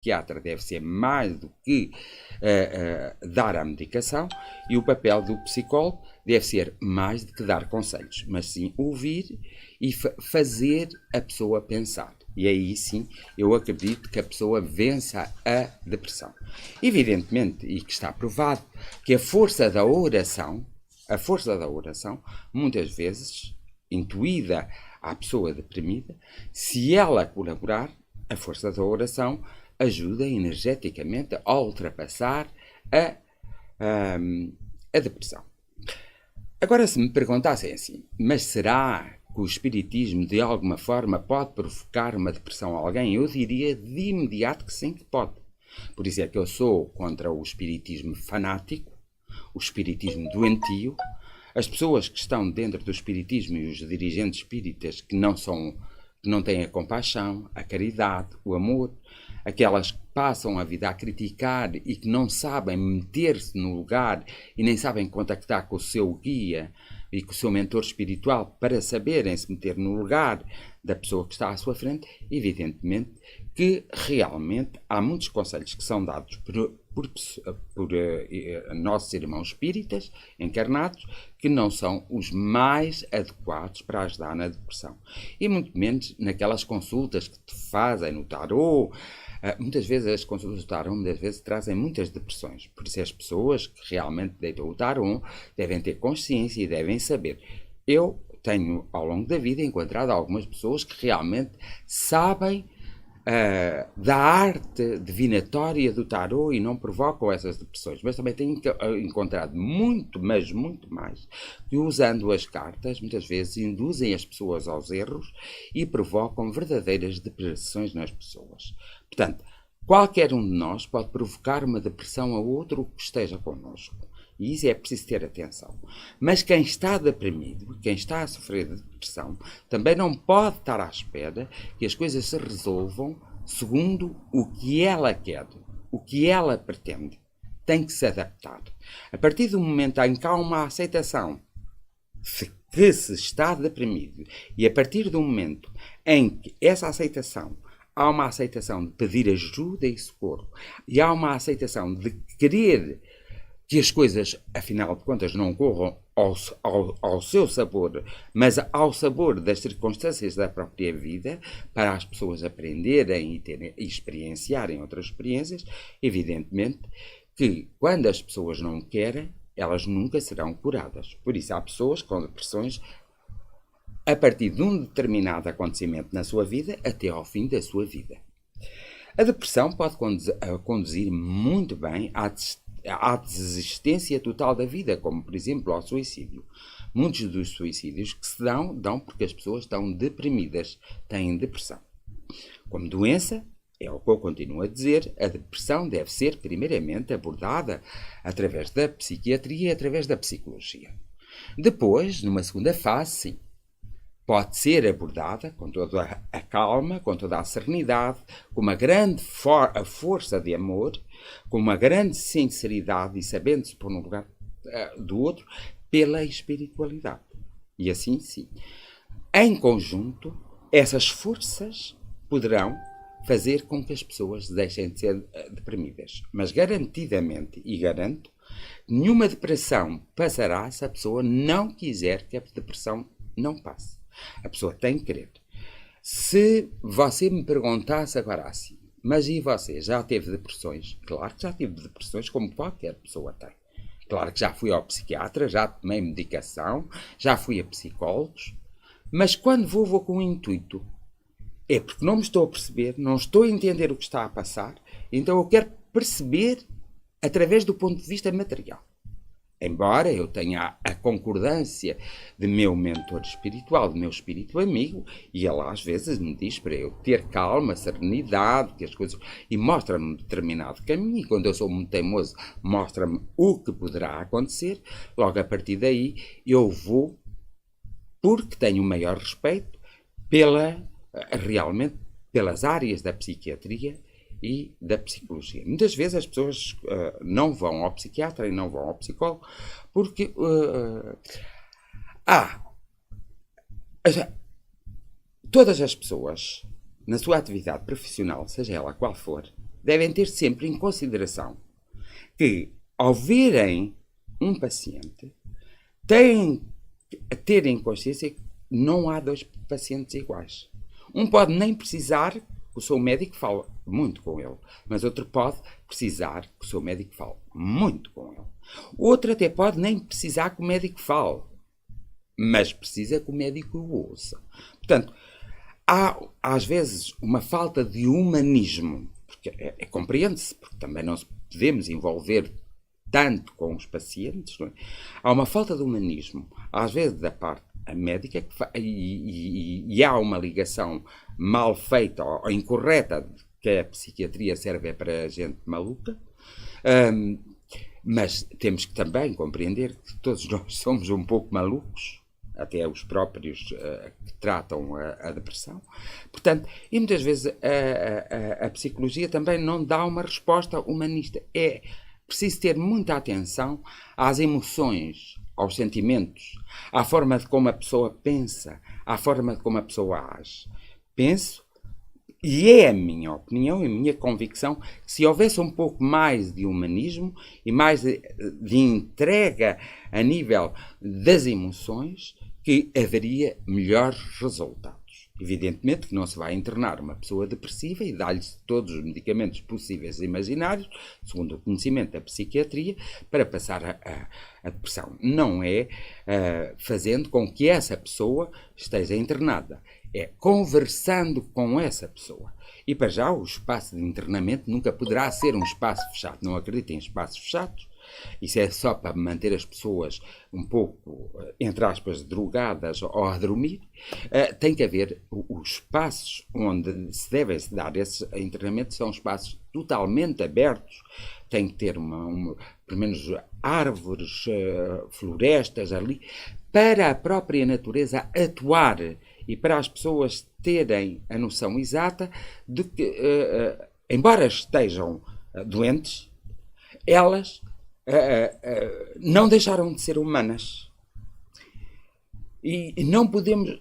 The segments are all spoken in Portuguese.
psiquiatra deve ser mais do que dar a medicação, e o papel do psicólogo deve ser mais do que dar conselhos, mas sim ouvir e fazer a pessoa pensar. E aí sim eu acredito que a pessoa vença a depressão. Evidentemente, e que está provado, que a força da oração, muitas vezes, intuída à pessoa deprimida, se ela colaborar, a força da oração ajuda energeticamente a ultrapassar a depressão. Agora, se me perguntassem assim, mas será que o espiritismo de alguma forma pode provocar uma depressão a alguém? Eu diria de imediato que sim, que pode. Por isso é que eu sou contra o espiritismo fanático, o espiritismo doentio. As pessoas que estão dentro do espiritismo e os dirigentes espíritas que não têm a compaixão, a caridade, o amor, aquelas que passam a vida a criticar e que não sabem meter-se no lugar e nem sabem contactar com o seu guia e com o seu mentor espiritual para saberem se meter no lugar da pessoa que está à sua frente, evidentemente que realmente há muitos conselhos que são dados por nossos irmãos espíritas encarnados que não são os mais adequados para ajudar na depressão. E muito menos naquelas consultas que te fazem no tarô. Muitas vezes as consultas do tarô trazem muitas depressões. Por isso as pessoas que realmente deitam o tarô devem ter consciência e devem saber. Eu tenho ao longo da vida encontrado algumas pessoas que realmente sabem da arte divinatória do tarô e não provocam essas depressões, mas também tenho encontrado muito, mas muito mais, que usando as cartas muitas vezes induzem as pessoas aos erros e provocam verdadeiras depressões nas pessoas. Portanto, qualquer um de nós pode provocar uma depressão a outro que esteja connosco. E isso é preciso ter atenção. Mas quem está deprimido, quem está a sofrer de depressão, também não pode estar à espera que as coisas se resolvam segundo o que ela quer, o que ela pretende. Tem que se adaptar. A partir do momento em que há uma aceitação de que se está deprimido, e a partir do momento em que essa aceitação, há uma aceitação de pedir ajuda e socorro, e há uma aceitação de querer que as coisas, afinal de contas, não corram ao seu sabor, mas ao sabor das circunstâncias da própria vida, para as pessoas aprenderem e experienciarem outras experiências, evidentemente que quando as pessoas não querem, elas nunca serão curadas. Por isso há pessoas com depressões a partir de um determinado acontecimento na sua vida até ao fim da sua vida. A depressão pode conduzir muito bem à desistência total da vida, como por exemplo ao suicídio. Muitos dos suicídios que se dão porque as pessoas estão deprimidas, têm depressão. Como doença, é o que eu continuo a dizer, a depressão deve ser primeiramente abordada através da psiquiatria e através da psicologia. Depois, numa segunda fase, sim, pode ser abordada com toda a calma, com toda a serenidade, com uma grande força de amor, com uma grande sinceridade e sabendo-se pôr no lugar do outro, pela espiritualidade. E assim, sim. Em conjunto, essas forças poderão fazer com que as pessoas deixem de ser deprimidas. Mas garantidamente, e garanto, nenhuma depressão passará se a pessoa não quiser que a depressão não passe. A pessoa tem que querer. Se você me perguntasse agora assim, mas e você, já teve depressões? Claro que já tive depressões, como qualquer pessoa tem. Claro que já fui ao psiquiatra, já tomei medicação, já fui a psicólogos, mas quando vou com o intuito, é porque não me estou a perceber, não estou a entender o que está a passar, então eu quero perceber através do ponto de vista material. Embora eu tenha a concordância de meu mentor espiritual, de meu espírito amigo, e ele às vezes me diz para eu ter calma, serenidade, que as coisas, e mostra-me um determinado caminho, e quando eu sou muito teimoso, mostra-me o que poderá acontecer, logo a partir daí eu vou, porque tenho o maior respeito realmente pelas áreas da psiquiatria e da psicologia. Muitas vezes as pessoas não vão ao psiquiatra e não vão ao psicólogo porque todas as pessoas, na sua atividade profissional, seja ela qual for, devem ter sempre em consideração que, ao verem um paciente, têm a ter em consciência que não há dois pacientes iguais. Um pode nem precisar que o seu médico fale muito com ele, mas outro pode precisar que o seu médico fale muito com ele. O outro até pode nem precisar que o médico fale, mas precisa que o médico o ouça. Portanto, há às vezes uma falta de humanismo, porque compreende-se, porque também não podemos envolver tanto com os pacientes, não é? Há uma falta de humanismo, às vezes da parte médica, e há uma ligação mal feita ou incorreta de que a psiquiatria serve para gente maluca, mas temos que também compreender que todos nós somos um pouco malucos, até os próprios que tratam a depressão. Portanto, e muitas vezes a psicologia também não dá uma resposta humanista. É preciso ter muita atenção às emoções, aos sentimentos, à forma de como a pessoa pensa, à forma de como a pessoa age. Penso, e é a minha opinião e a minha convicção, que se houvesse um pouco mais de humanismo e mais de entrega a nível das emoções, que haveria melhores resultados. Evidentemente que não se vai internar uma pessoa depressiva e dar-lhe todos os medicamentos possíveis e imaginários, segundo o conhecimento da psiquiatria, para passar a depressão. Não é fazendo com que essa pessoa esteja internada. É conversando com essa pessoa. E para já o espaço de internamento nunca poderá ser um espaço fechado. Não acredito em espaços fechados. Isso é só para manter as pessoas um pouco, entre aspas, drogadas ou a dormir. Tem que haver os espaços onde se devem dar esses internamentos, são espaços totalmente abertos. Tem que ter pelo menos árvores, florestas ali, para a própria natureza atuar e para as pessoas terem a noção exata de que, embora estejam doentes, elas não deixaram de ser humanas. E não podemos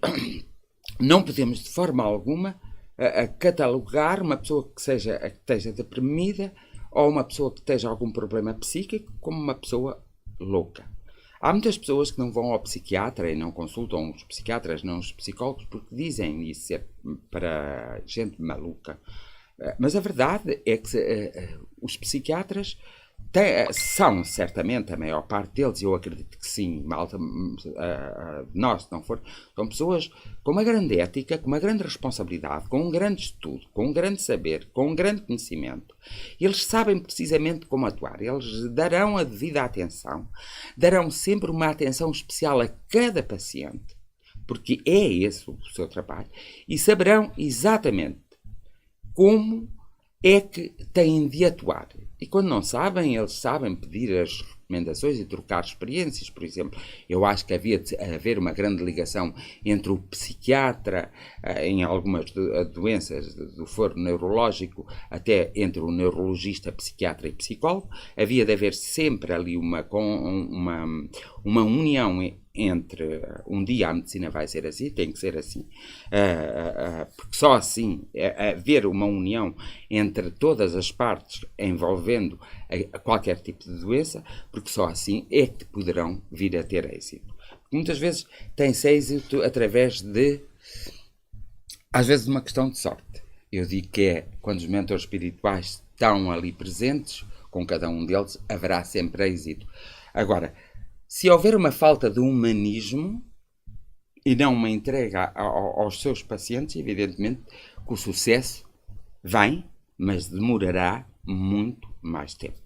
de forma alguma catalogar uma pessoa que esteja deprimida ou uma pessoa que esteja algum problema psíquico como uma pessoa louca. Há muitas pessoas que não vão ao psiquiatra e não consultam os psiquiatras, não os psicólogos, porque dizem isso é para gente maluca. Mas a verdade é que os psiquiatras são, certamente, a maior parte deles, eu acredito que sim, malta, nós, se não for, são pessoas com uma grande ética, com uma grande responsabilidade, com um grande estudo, com um grande saber, com um grande conhecimento. Eles sabem precisamente como atuar, eles darão a devida atenção, darão sempre uma atenção especial a cada paciente, porque é esse o seu trabalho, e saberão exatamente como é que têm de atuar. E quando não sabem, eles sabem pedir as recomendações e trocar experiências. Por exemplo, eu acho que havia de haver uma grande ligação entre o psiquiatra, em algumas doenças do foro neurológico, até entre o neurologista, psiquiatra e psicólogo. Havia de haver sempre ali uma união entre um dia a medicina vai ser assim, tem que ser assim, porque só assim haver uma união entre todas as partes envolvendo qualquer tipo de doença, porque só assim é que poderão vir a ter êxito. Muitas vezes tem-se êxito através às vezes, uma questão de sorte. Eu digo que é quando os mentores espirituais estão ali presentes, com cada um deles haverá sempre êxito. Agora, se houver uma falta de humanismo e não uma entrega aos seus pacientes, evidentemente que o sucesso vem, mas demorará muito mais tempo.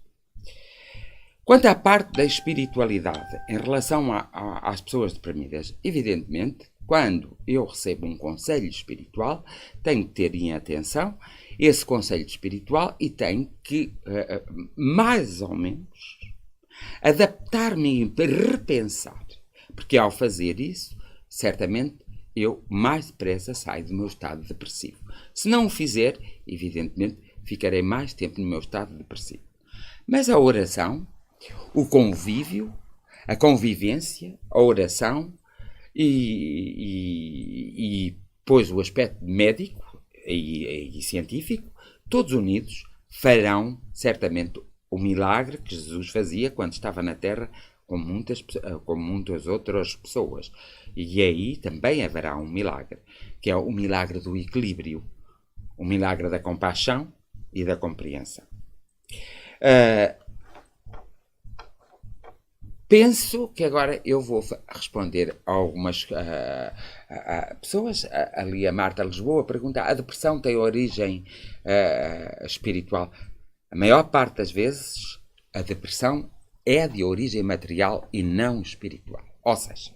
Quanto à parte da espiritualidade em relação às pessoas deprimidas, evidentemente, quando eu recebo um conselho espiritual, tenho que ter em atenção esse conselho espiritual e tenho que, mais ou menos, adaptar-me e repensar, porque ao fazer isso, certamente eu mais depressa saio do meu estado depressivo. Se não o fizer, evidentemente, ficarei mais tempo no meu estado depressivo. Mas a oração, o convívio, a convivência, a oração e depois o aspecto médico e científico, todos unidos, farão certamente o milagre que Jesus fazia quando estava na terra com muitas outras pessoas. E aí também haverá um milagre, que é o milagre do equilíbrio, o milagre da compaixão e da compreensão. Penso que agora eu vou responder a algumas pessoas. Ali a Marta Lisboa pergunta: a depressão tem origem espiritual? A maior parte das vezes a depressão é de origem material e não espiritual. Ou seja,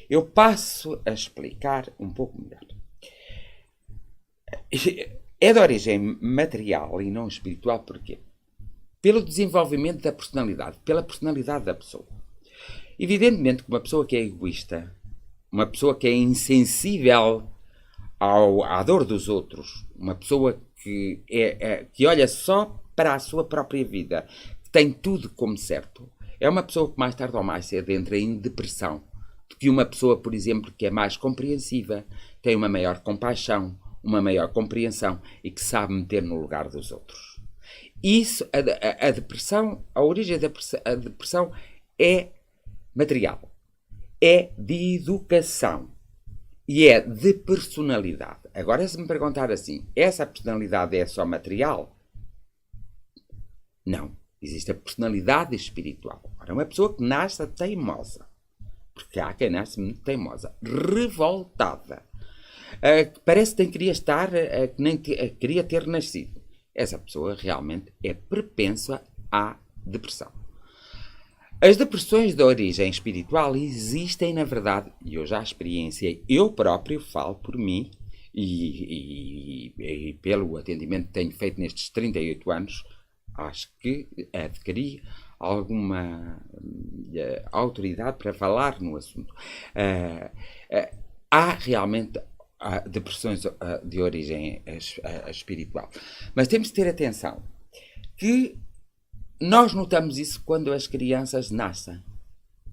eu passo a explicar um pouco melhor. É de origem material e não espiritual porquê? Pelo desenvolvimento da personalidade, pela personalidade da pessoa. Evidentemente que uma pessoa que é egoísta, uma pessoa que é insensível à dor dos outros, uma pessoa que olha só para a sua própria vida, que tem tudo como certo, é uma pessoa que mais tarde ou mais cedo entra em depressão, do que uma pessoa, por exemplo, que é mais compreensiva, tem uma maior compaixão, uma maior compreensão e que sabe meter no lugar dos outros. Isso, a depressão, a origem da depressão é material, é de educação e é de personalidade. Agora, se me perguntar assim, essa personalidade é só material? Não. Existe a personalidade espiritual. Ora, uma pessoa que nasce teimosa, porque há quem nasce muito teimosa, revoltada, que parece que nem queria estar, que nem queria ter nascido. Essa pessoa realmente é propensa à depressão. As depressões de origem espiritual existem, na verdade, e eu já experienciei, eu próprio falo por mim, e pelo atendimento que tenho feito nestes 38 anos, acho que adquiri alguma autoridade para falar no assunto. Há realmente depressões de origem espiritual. Mas temos de ter atenção que nós notamos isso quando as crianças nascem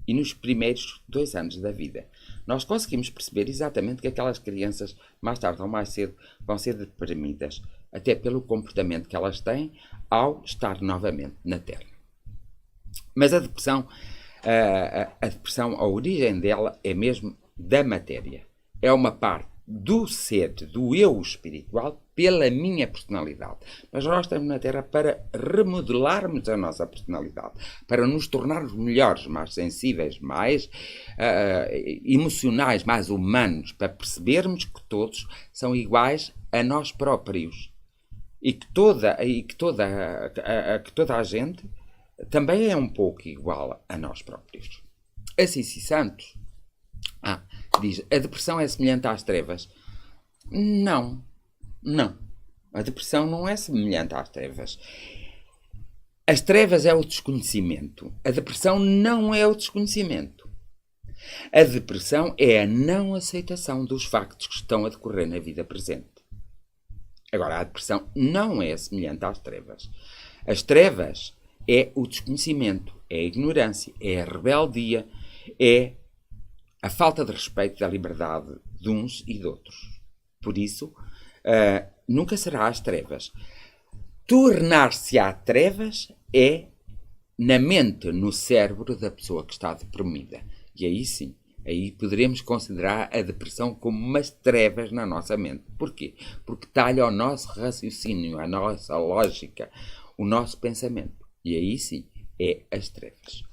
e nos primeiros 2 anos da vida. Nós conseguimos perceber exatamente que aquelas crianças, mais tarde ou mais cedo, vão ser deprimidas, até pelo comportamento que elas têm ao estar novamente na Terra. Mas a depressão, a origem dela é mesmo da matéria. É uma parte do ser, do eu espiritual, pela minha personalidade. Mas nós estamos na Terra para remodelarmos a nossa personalidade, para nos tornarmos melhores, mais sensíveis, mais emocionais, mais humanos, para percebermos que todos são iguais a nós próprios e que toda a gente também é um pouco igual a nós próprios. Assim, Santos diz: a depressão é semelhante às trevas? Não. A depressão não é semelhante às trevas. As trevas é o desconhecimento. A depressão não é o desconhecimento. A depressão é a não aceitação dos factos que estão a decorrer na vida presente. Agora, a depressão não é semelhante às trevas. As trevas é o desconhecimento, é a ignorância, é a rebeldia, é a falta de respeito da liberdade de uns e de outros. Por isso, nunca será as trevas. Tornar-se-á trevas é na mente, no cérebro da pessoa que está deprimida. E aí sim, aí poderemos considerar a depressão como umas trevas na nossa mente. Porquê? Porque talha o nosso raciocínio, a nossa lógica, o nosso pensamento. E aí sim, é as trevas.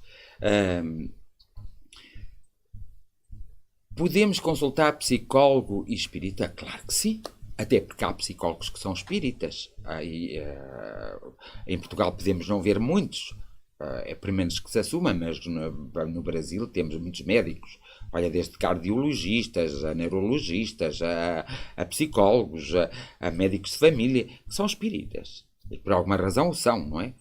Podemos consultar psicólogo e espírita? Claro que sim. Até porque há psicólogos que são espíritas. Em Portugal podemos não ver muitos, é por menos que se assuma, mas no Brasil temos muitos médicos. Olha, desde cardiologistas, a neurologistas, a psicólogos, a médicos de família, que são espíritas. E por alguma razão o são, não é?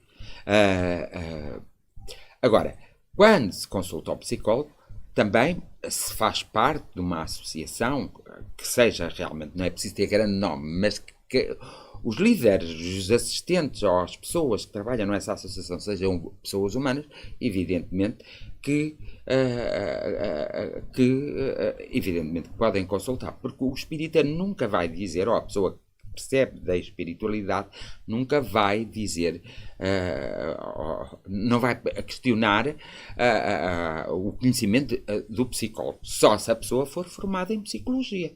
Agora, quando se consulta ao psicólogo, também se faz parte de uma associação que seja realmente, não é preciso ter grande nome, mas que os líderes, os assistentes ou as pessoas que trabalham nessa associação sejam pessoas humanas, evidentemente que evidentemente podem consultar, porque o espírita nunca vai dizer à pessoa percebe da espiritualidade nunca vai dizer, não vai questionar o conhecimento do psicólogo, só se a pessoa for formada em psicologia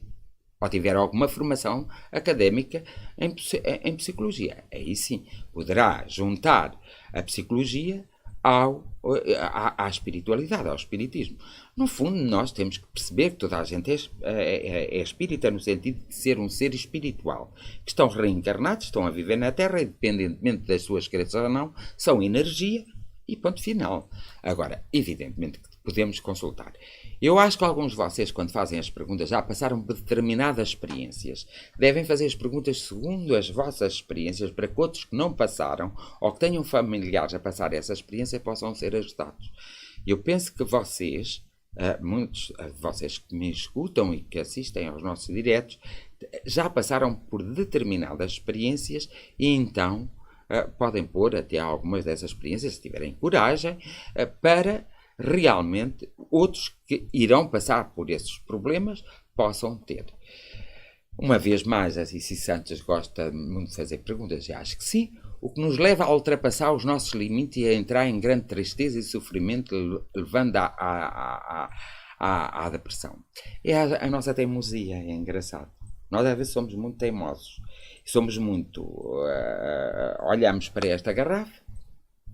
ou tiver alguma formação académica em psicologia. Aí sim, poderá juntar a psicologia à espiritualidade, ao espiritismo. No fundo, nós temos que perceber que toda a gente é espírita no sentido de ser um ser espiritual, que estão reencarnados, estão a viver na Terra, independentemente das suas crenças ou não, são energia e ponto final. Agora, evidentemente que podemos consultar. Eu acho que alguns de vocês, quando fazem as perguntas, já passaram por determinadas experiências. Devem fazer as perguntas segundo as vossas experiências, para que outros que não passaram, ou que tenham familiares a passar essa experiência, possam ser ajudados. Eu penso que vocês, muitos de vocês que me escutam e que assistem aos nossos diretos, já passaram por determinadas experiências e então podem pôr até algumas dessas experiências, se tiverem coragem, para realmente outros que irão passar por esses problemas possam ter. Uma vez mais, a Cici Santos gosta muito de fazer perguntas, e acho que sim, o que nos leva a ultrapassar os nossos limites e a entrar em grande tristeza e sofrimento, levando à depressão. É a nossa teimosia, é engraçado. Nós às vezes somos muito teimosos, somos muito... olhamos para esta garrafa,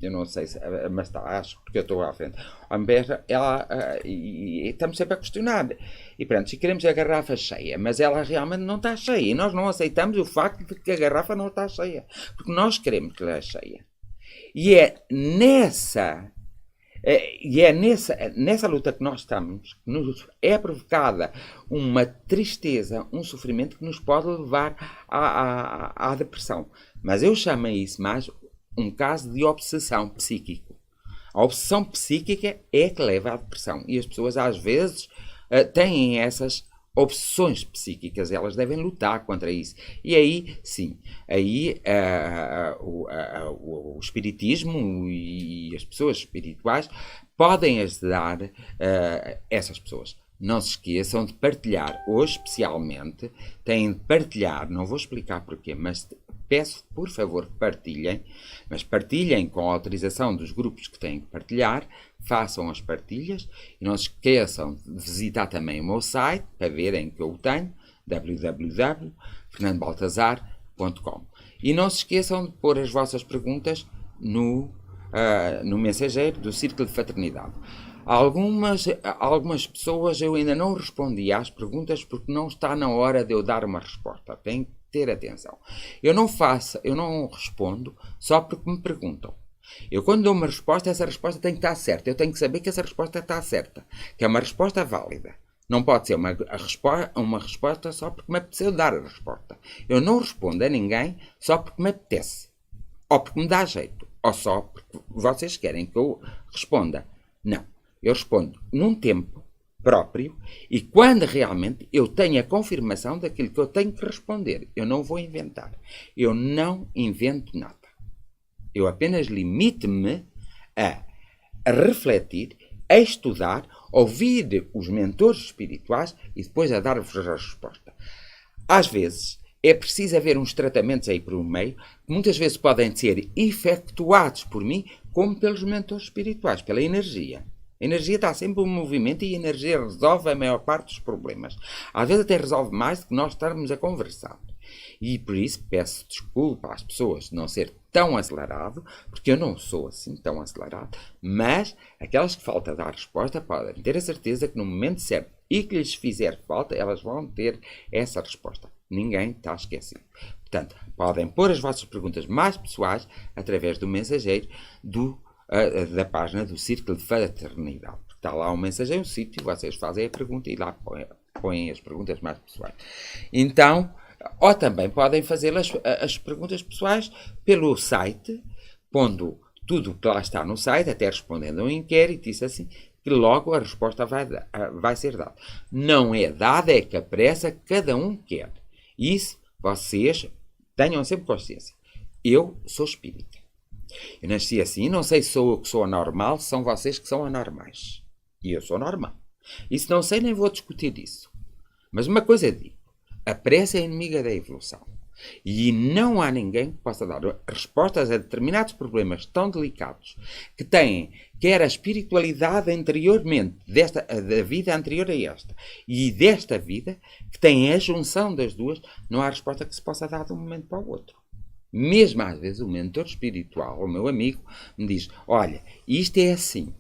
eu não sei se, mas está, acho, porque eu estou à frente. E estamos sempre a questionar. E pronto, se queremos a garrafa cheia, mas ela realmente não está cheia. E nós não aceitamos o facto de que a garrafa não está cheia. Porque nós queremos que ela é cheia. E é nessa luta que nós estamos, que nos é provocada uma tristeza, um sofrimento que nos pode levar à depressão. Mas eu chamo isso mais um caso de obsessão psíquica. A obsessão psíquica é que leva à depressão. E as pessoas, às vezes, têm essas obsessões psíquicas. Elas devem lutar contra isso. E aí, sim, aí o espiritismo e as pessoas espirituais podem ajudar essas pessoas. Não se esqueçam de partilhar. Hoje, especialmente, têm de partilhar. Não vou explicar porquê, mas peço, por favor, que partilhem, mas partilhem com a autorização dos grupos que têm que partilhar, façam as partilhas e não se esqueçam de visitar também o meu site para verem que eu o tenho, www.fernandobaltazar.com. E não se esqueçam de pôr as vossas perguntas no mensageiro do Círculo de Fraternidade. Algumas pessoas eu ainda não respondi às perguntas porque não está na hora de eu dar uma resposta. Tenho que ter atenção. Eu não respondo só porque me perguntam. Eu, quando dou uma resposta, essa resposta tem que estar certa. Eu tenho que saber que essa resposta está certa, que é uma resposta válida. Não pode ser uma resposta só porque me apeteceu dar a resposta. Eu não respondo a ninguém só porque me apetece, ou porque me dá jeito, ou só porque vocês querem que eu responda. Não. Eu respondo num tempo próprio e quando realmente eu tenho a confirmação daquilo que eu tenho que responder. Eu não vou inventar. Eu não invento nada. Eu apenas limito-me a refletir, a estudar, ouvir os mentores espirituais e depois a dar-vos a resposta. Às vezes é preciso haver uns tratamentos aí por um meio que muitas vezes podem ser efetuados por mim como pelos mentores espirituais, pela energia. A energia está sempre em movimento e a energia resolve a maior parte dos problemas. Às vezes até resolve mais do que nós estarmos a conversar. E por isso peço desculpa às pessoas de não ser tão acelerado, porque eu não sou assim tão acelerado, mas aquelas que falta dar resposta podem ter a certeza que no momento certo e que lhes fizer falta, elas vão ter essa resposta. Ninguém está esquecido. Portanto, podem pôr as vossas perguntas mais pessoais através do mensageiro da página do Círculo de Fraternidade. Está lá o mensageiro, o sítio, vocês fazem a pergunta e lá põem as perguntas mais pessoais. Então, ou também podem fazer as perguntas pessoais pelo site, pondo tudo o que lá está no site, até respondendo a um inquérito, isso assim, que logo a resposta vai ser dada. Não é dada, é que a pressa cada um quer. Isso vocês tenham sempre consciência. Eu sou espírita. Eu nasci assim, não sei se sou eu que sou anormal, se são vocês que são anormais. E eu sou normal. Isso não sei, nem vou discutir isso. Mas uma coisa digo, a pressa é inimiga da evolução. E não há ninguém que possa dar respostas a determinados problemas tão delicados que têm quer a espiritualidade anteriormente, da vida anterior a esta, e desta vida, que tem a junção das duas, não há resposta que se possa dar de um momento para o outro. Mesmo às vezes o mentor espiritual, o meu amigo, me diz, olha, isto é assim.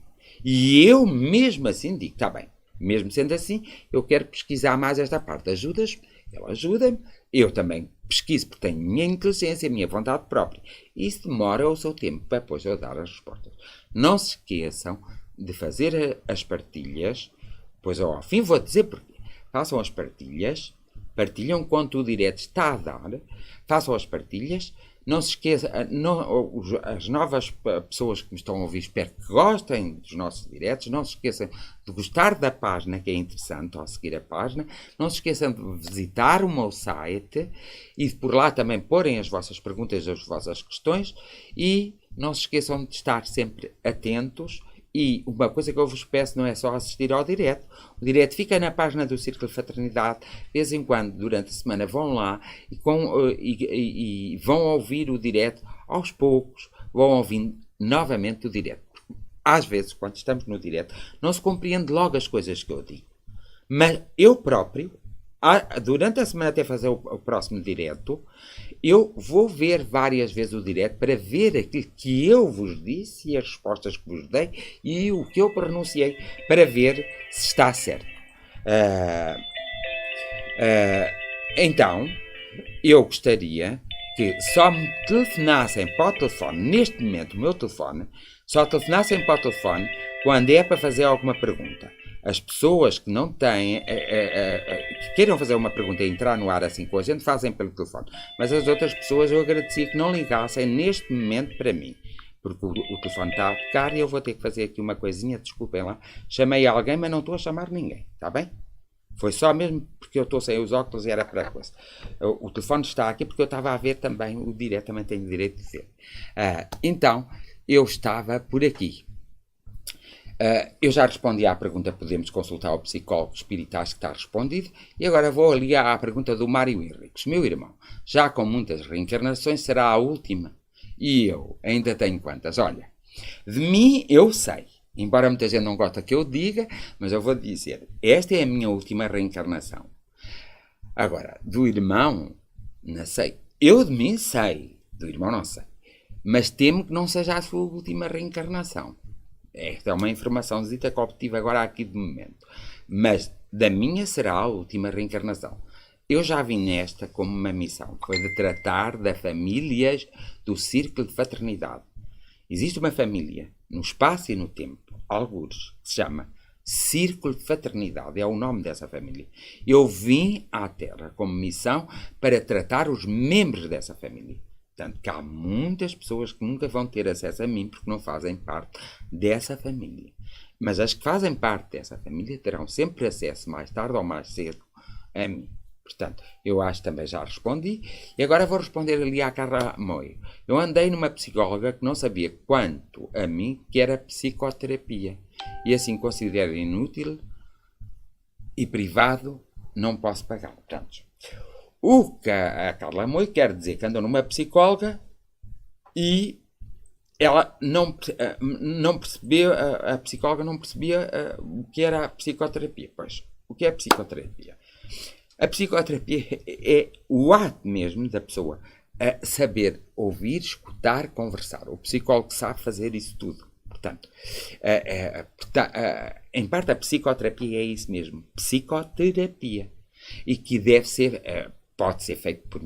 E eu mesmo assim digo, está bem, mesmo sendo assim, eu quero pesquisar mais esta parte. Ajudas-me? Ele ajuda-me. Eu também pesquiso porque tenho minha inteligência, minha vontade própria. E isso demora o seu tempo para depois eu dar as respostas. Não se esqueçam de fazer as partilhas, pois eu, ao fim vou dizer porquê. Façam as partilhas, partilham quanto o direto está a dar, façam as partilhas. Não se esqueça, as novas pessoas que me estão a ouvir, espero que gostem dos nossos diretos. Não se esqueçam de gostar da página, que é interessante, ao seguir a página. Não se esqueçam de visitar o meu site e de por lá também porem as vossas perguntas, as vossas questões. E não se esqueçam de estar sempre atentos. E uma coisa que eu vos peço não é só assistir ao direto. O direto fica na página do Círculo de Fraternidade. De vez em quando, durante a semana, vão lá e vão ouvir o direto aos poucos. Vão ouvir novamente o direto. Às vezes, quando estamos no direto, não se compreende logo as coisas que eu digo. Mas eu próprio, durante a semana até fazer o próximo direto, eu vou ver várias vezes o direto para ver aquilo que eu vos disse e as respostas que vos dei e o que eu pronunciei para ver se está certo. Então, eu gostaria que só me telefonassem para o telefone, neste momento o meu telefone, só telefonassem para o telefone quando é para fazer alguma pergunta. As pessoas que não têm, que queiram fazer uma pergunta e entrar no ar assim com a gente, fazem pelo telefone. Mas as outras pessoas eu agradecia que não ligassem neste momento para mim. Porque o telefone está a tocar e eu vou ter que fazer aqui uma coisinha, desculpem lá. Chamei alguém, mas não estou a chamar ninguém, está bem? Foi só mesmo porque eu estou sem os óculos e era para a coisa. O telefone está aqui porque eu estava a ver também o direto, também tenho direito de ver. Então, eu estava por aqui. Eu já respondi à pergunta, podemos consultar o psicólogo espiritais que está respondido, e agora vou ali à pergunta do Mário Henriques. Meu irmão, já com muitas reencarnações, será a última? E eu ainda tenho quantas? Olha, de mim eu sei, embora muita gente não goste que eu diga, mas eu vou dizer, esta é a minha última reencarnação. Agora, do irmão, não sei. Eu de mim sei, do irmão não sei, mas temo que não seja a sua última reencarnação. Esta é uma informaçãozita que obtive agora aqui de momento. Mas da minha será a última reencarnação. Eu já vim nesta como uma missão. Foi de tratar das famílias do Círculo de Fraternidade. Existe uma família, no espaço e no tempo, algures, que se chama Círculo de Fraternidade. É o nome dessa família. Eu vim à Terra como missão para tratar os membros dessa família. Portanto, que há muitas pessoas que nunca vão ter acesso a mim porque não fazem parte dessa família. Mas as que fazem parte dessa família terão sempre acesso, mais tarde ou mais cedo, a mim. Portanto, eu acho que também já respondi. E agora vou responder ali à Carla Moio. Eu andei numa psicóloga que não sabia quanto a mim que era psicoterapia. E assim considero inútil e privado, não posso pagar. Portanto, o que a Carla Moio quer dizer que andou numa psicóloga e ela não percebeu, a psicóloga não percebia o que era a psicoterapia. Pois, o que é a psicoterapia? A psicoterapia é o ato mesmo da pessoa a saber ouvir, escutar, conversar. O psicólogo sabe fazer isso tudo. Portanto, em parte a psicoterapia é isso mesmo, psicoterapia. E que deve ser, pode ser feito por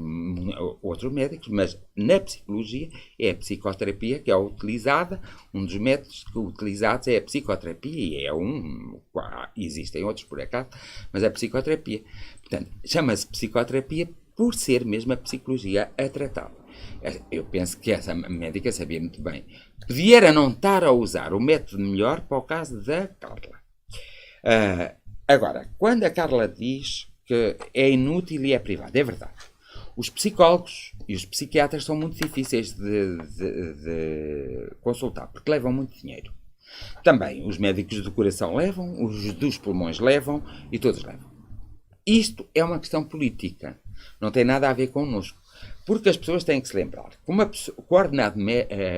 outros médicos, mas na psicologia é a psicoterapia que é utilizada. Um dos métodos utilizados é a psicoterapia, e existem outros por acaso, mas a psicoterapia. Portanto, chama-se psicoterapia por ser mesmo a psicologia a tratá-la. Eu penso que essa médica sabia muito bem. Podia não estar a usar o método melhor para o caso da Carla. Agora, quando a Carla diz que é inútil e é privado, é verdade. Os psicólogos e os psiquiatras são muito difíceis de consultar, porque levam muito dinheiro. Também os médicos do coração levam, os dos pulmões levam e todos levam. Isto é uma questão política. Não tem nada a ver connosco. Porque as pessoas têm que se lembrar que o ordenado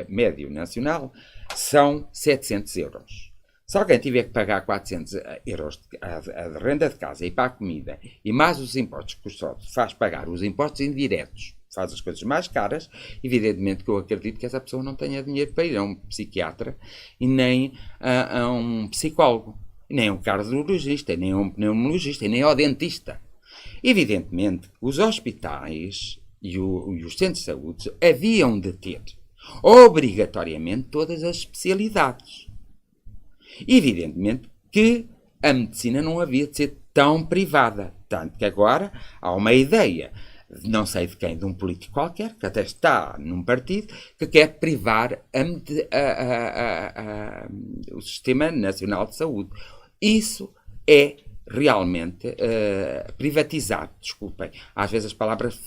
médio nacional são 700 euros. Se alguém tiver que pagar 400 euros de renda de casa e para a comida, e mais os impostos que o Estado faz pagar, os impostos indiretos, faz as coisas mais caras, evidentemente que eu acredito que essa pessoa não tenha dinheiro para ir a um psiquiatra e nem a um psicólogo, nem a um cardiologista, nem a um pneumologista, nem ao dentista. Evidentemente, os hospitais e os centros de saúde haviam de ter obrigatoriamente todas as especialidades. Evidentemente que a medicina não havia de ser tão privada, tanto que agora há uma ideia, não sei de quem, de um político qualquer, que até está num partido, que quer privar o Sistema Nacional de Saúde. Isso é realmente privatizar, desculpem, às vezes as palavras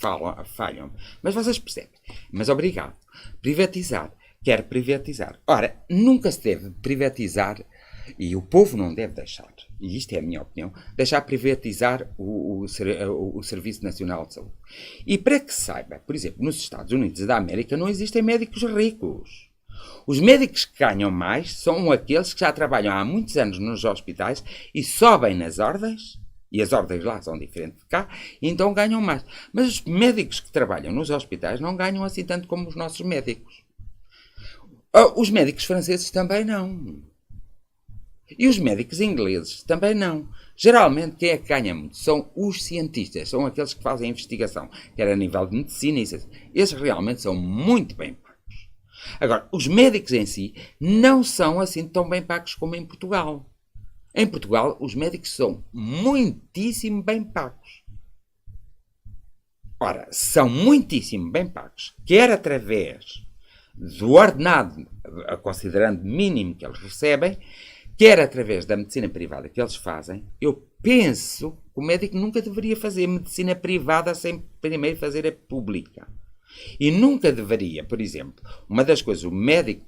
falham, mas vocês percebem. Mas obrigado. Privatizar, quer privatizar. Ora, nunca se deve privatizar, e o povo não deve deixar, e isto é a minha opinião, deixar privatizar o Serviço Nacional de Saúde. E para que se saiba, por exemplo, nos Estados Unidos da América não existem médicos ricos. Os médicos que ganham mais são aqueles que já trabalham há muitos anos nos hospitais e sobem nas ordens, e as ordens lá são diferentes de cá, e então ganham mais. Mas os médicos que trabalham nos hospitais não ganham assim tanto como os nossos médicos. Os médicos franceses também não. E os médicos ingleses também não. Geralmente quem é que ganha muito são os cientistas, são aqueles que fazem a investigação, quer a nível de medicina, esses realmente são muito bem pagos. Agora, os médicos em si não são assim tão bem pagos como em Portugal. Em Portugal, os médicos são muitíssimo bem pagos. Ora, são muitíssimo bem pagos, quer através do ordenado, considerando mínimo que eles recebem, quer através da medicina privada que eles fazem. Eu penso que o médico nunca deveria fazer medicina privada sem primeiro fazer a pública. E nunca deveria, por exemplo, uma das coisas, o médico,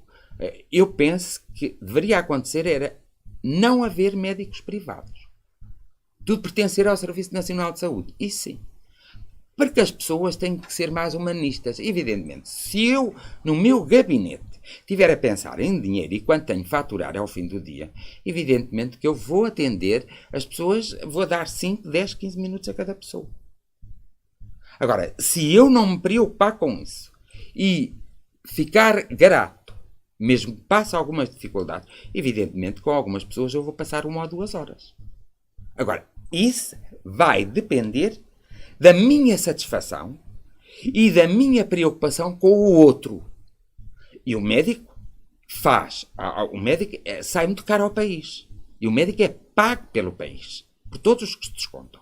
eu penso que deveria acontecer era não haver médicos privados. Tudo pertencer ao Serviço Nacional de Saúde. Isso sim. Porque as pessoas têm que ser mais humanistas. Evidentemente, se eu, no meu gabinete, estiver a pensar em dinheiro e quanto tenho de faturar ao fim do dia, evidentemente que eu vou atender as pessoas, vou dar 5, 10, 15 minutos a cada pessoa. Agora, se eu não me preocupar com isso e ficar grato, mesmo que passe algumas dificuldades, evidentemente com algumas pessoas eu vou passar 1 ou 2 horas. Agora, isso vai depender da minha satisfação e da minha preocupação com o outro. E o médico sai muito caro ao país. E o médico é pago pelo país, por todos os que se descontam.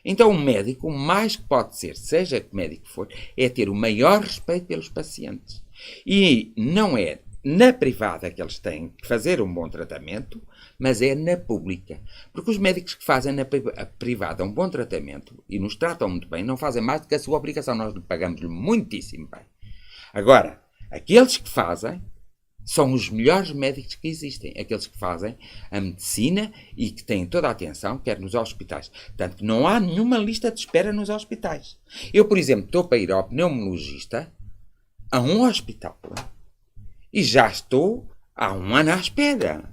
Então o médico, o mais que pode ser, seja que médico for, é ter o maior respeito pelos pacientes. E não é na privada que eles têm que fazer um bom tratamento, mas é na pública. Porque os médicos que fazem na privada um bom tratamento e nos tratam muito bem, não fazem mais do que a sua obrigação. Nós pagamos-lhe muitíssimo bem. Agora, aqueles que fazem são os melhores médicos que existem. Aqueles que fazem a medicina e que têm toda a atenção, quer nos hospitais. Portanto, não há nenhuma lista de espera nos hospitais. Eu, por exemplo, estou para ir ao pneumologista a um hospital e já estou há 1 ano à espera.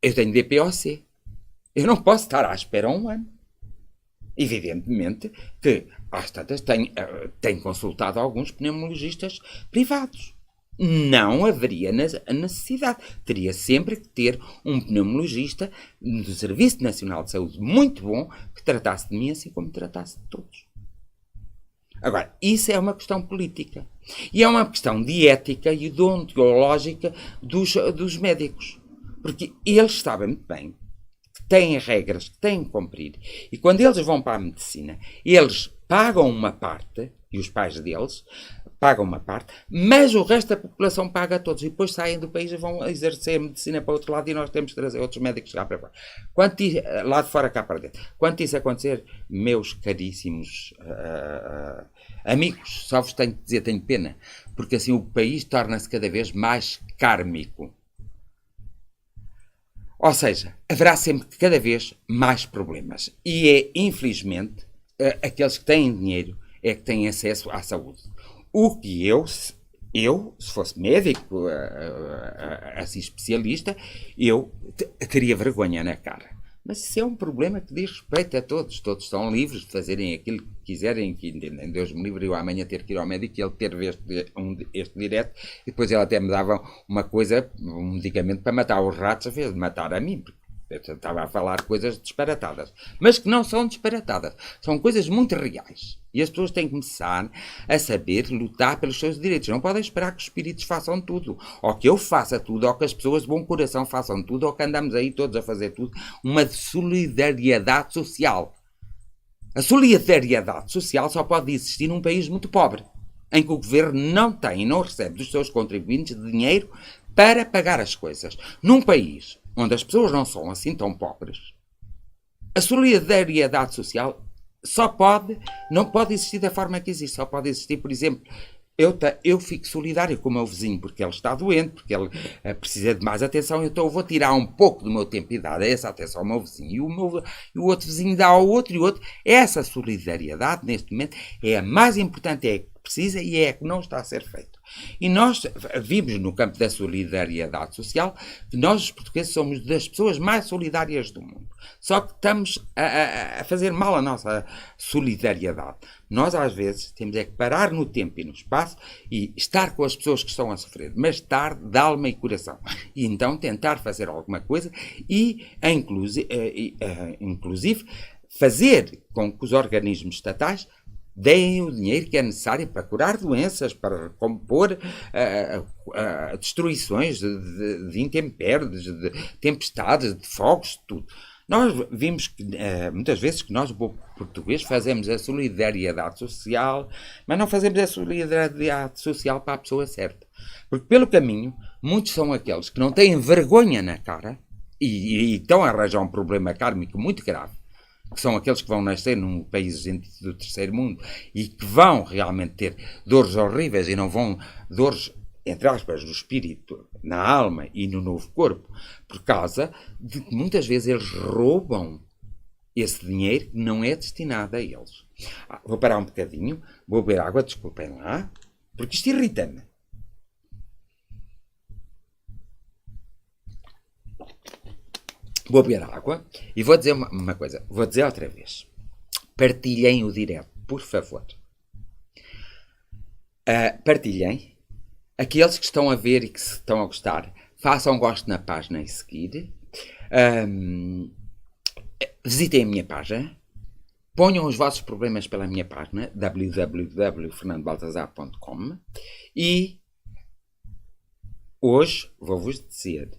Eu tenho DPOC. Eu não posso estar à espera 1 ano. Evidentemente que, às tantas, tenho consultado alguns pneumologistas privados. Não haveria a necessidade. Teria sempre que ter um pneumologista do Serviço Nacional de Saúde muito bom que tratasse de mim assim como tratasse de todos. Agora, isso é uma questão política. E é uma questão de ética e deontológica dos médicos. Porque eles sabem muito bem que têm regras que têm que cumprir. E quando eles vão para a medicina, eles pagam uma parte, e os pais deles pagam uma parte, mas o resto da população paga a todos. E depois saem do país e vão exercer a medicina para o outro lado e nós temos que trazer outros médicos cá para fora. Lá de fora cá para dentro. Quando isso acontecer, meus caríssimos amigos, só vos tenho que dizer, tenho pena, porque assim o país torna-se cada vez mais kármico. Ou seja, haverá sempre cada vez mais problemas. E é, infelizmente, aqueles que têm dinheiro é que têm acesso à saúde. O que eu, se fosse médico, assim especialista, eu teria vergonha na cara. Mas isso é um problema que diz respeito a todos. Todos são livres de fazerem aquilo que quiserem, que Deus me livre eu amanhã ter que ir ao médico e ele ter este direto, e depois ele até me dava uma coisa, um medicamento para matar os ratos, a vez de matar a mim, porque eu estava a falar coisas disparatadas, mas que não são disparatadas, são coisas muito reais. E as pessoas têm que começar a saber lutar pelos seus direitos. Não podem esperar que os espíritos façam tudo, ou que eu faça tudo, ou que as pessoas de bom coração façam tudo, ou que andamos aí todos a fazer tudo. Uma solidariedade social. A solidariedade social só pode existir num país muito pobre, em que o governo não tem e não recebe dos seus contribuintes dinheiro para pagar as coisas. Num país onde as pessoas não são assim tão pobres, a solidariedade social não pode existir da forma que existe. Só pode existir, por exemplo, eu fico solidário com o meu vizinho porque ele está doente, porque ele precisa de mais atenção, então eu vou tirar um pouco do meu tempo e dar essa atenção ao meu vizinho, e o outro vizinho dá ao outro, e o outro. Essa solidariedade, neste momento, é a mais importante, é a que precisa e é a que não está a ser feita. E nós vimos no campo da solidariedade social que nós, os portugueses, somos das pessoas mais solidárias do mundo. Só que estamos a fazer mal a nossa solidariedade. Nós, às vezes, temos é que parar no tempo e no espaço e estar com as pessoas que estão a sofrer, mas estar de alma e coração. E então tentar fazer alguma coisa e, inclusive, fazer com que os organismos estatais deem o dinheiro que é necessário para curar doenças, para recompor destruições de intempéries, de tempestades, de fogos, de tudo. Nós vimos que, muitas vezes, que nós, o povo português, fazemos a solidariedade social, mas não fazemos a solidariedade social para a pessoa certa. Porque, pelo caminho, muitos são aqueles que não têm vergonha na cara e estão a arranjar um problema kármico muito grave, que são aqueles que vão nascer num país do terceiro mundo e que vão realmente ter dores horríveis e não vão dores, entre aspas, do espírito, na alma e no novo corpo, por causa de que muitas vezes eles roubam esse dinheiro que não é destinado a eles. Vou parar um bocadinho, vou beber água, desculpem lá, porque isto irrita-me. Vou beber água e vou dizer uma coisa. Vou dizer outra vez. Partilhem o direto, por favor. Partilhem. Aqueles que estão a ver e que se estão a gostar, façam gosto na página e seguir. Visitem a minha página. Ponham os vossos problemas pela minha página, www.fernandobaltazar.com, e hoje vou-vos dizer...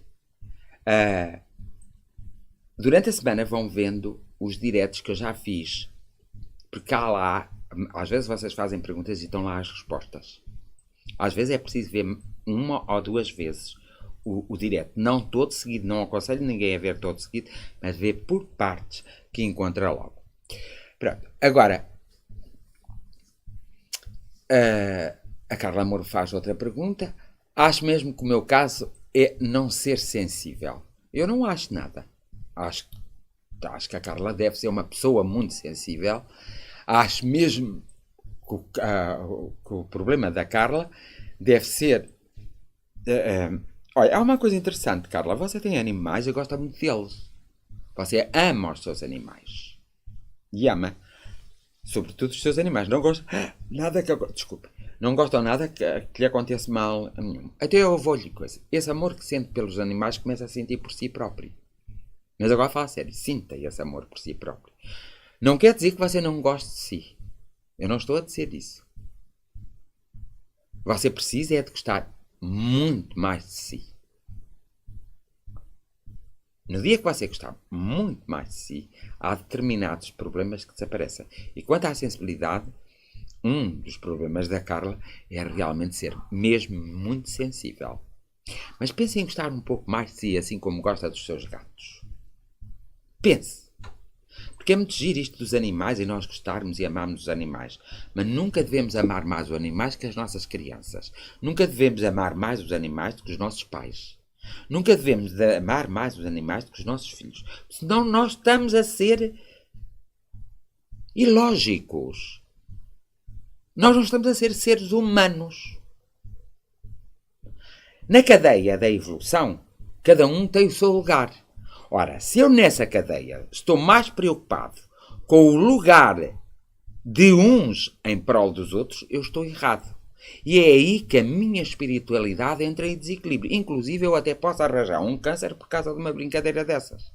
durante a semana vão vendo os diretos que eu já fiz, porque há lá, às vezes vocês fazem perguntas e estão lá as respostas. Às vezes é preciso ver uma ou duas vezes o direto, não todo seguido, não aconselho ninguém a ver todo seguido, mas ver por partes que encontra logo. Pronto, agora a Carla Moro faz outra pergunta. Acho mesmo que o meu caso é não ser sensível. Eu não acho nada. Acho que a Carla deve ser uma pessoa muito sensível. Acho mesmo que o problema da Carla deve ser... olha, há uma coisa interessante, Carla. Você tem animais e gosta muito deles. Você ama os seus animais. E ama, sobretudo, os seus animais. Não gosta nada que... Desculpa. Não gosta nada que lhe aconteça mal a nenhum. Até eu vou-lhe coisa. Esse amor que sente pelos animais começa a sentir por si próprio. Mas agora fala sério, sinta esse amor por si próprio. Não quer dizer que você não goste de si. Eu não estou a dizer isso. Você precisa de gostar muito mais de si. No dia que você gostar muito mais de si, há determinados problemas que desaparecem. E quanto à sensibilidade, um dos problemas da Carla é realmente ser mesmo muito sensível. Mas pense em gostar um pouco mais de si, assim como gosta dos seus gatos. Pense. Porque é muito giro isto dos animais e nós gostarmos e amarmos os animais. Mas nunca devemos amar mais os animais que as nossas crianças. Nunca devemos amar mais os animais do que os nossos pais. Nunca devemos amar mais os animais do que os nossos filhos. Senão nós estamos a ser ilógicos. Nós não estamos a ser seres humanos. Na cadeia da evolução, cada um tem o seu lugar. Ora, se eu nessa cadeia estou mais preocupado com o lugar de uns em prol dos outros, eu estou errado. E é aí que a minha espiritualidade entra em desequilíbrio. Inclusive, eu até posso arranjar um câncer por causa de uma brincadeira dessas.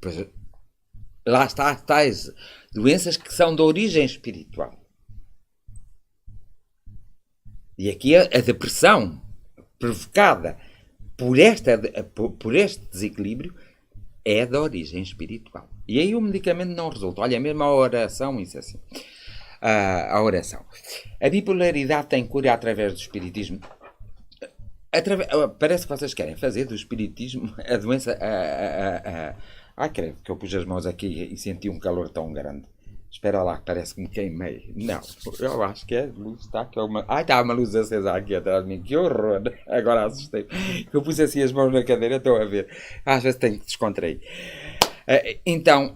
Pois, lá está, tais doenças que são de origem espiritual. E aqui a depressão provocada por este desequilíbrio é de origem espiritual. E aí o medicamento não resulta. Olha, mesmo a oração, isso é assim. A oração. A bipolaridade tem cura através do espiritismo. Parece que vocês querem fazer do espiritismo a doença. Creio que eu pus as mãos aqui e senti um calor tão grande. Espera lá, parece que me queimei. Não, eu acho que é luz, está aqui uma... está uma luz acesa aqui atrás de mim, que horror! Agora assustei. Eu pus assim as mãos na cadeira, estou a ver. Às vezes tenho que descontrair. Então,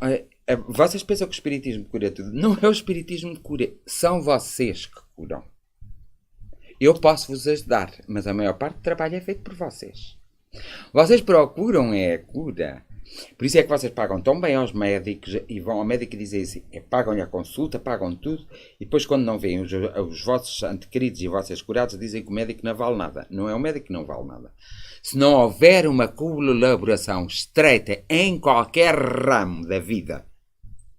vocês pensam que o espiritismo cura tudo? Não é o espiritismo que cura, são vocês que curam. Eu posso vos ajudar, mas a maior parte do trabalho é feito por vocês. Vocês procuram a cura. Por isso é que vocês pagam tão bem aos médicos e vão ao médico e dizem assim, pagam-lhe a consulta, pagam tudo, e depois quando não veem os vossos antequeridos e vocês curados, dizem que o médico não vale nada. Não é o médico que não vale nada. Se não houver uma colaboração estreita em qualquer ramo da vida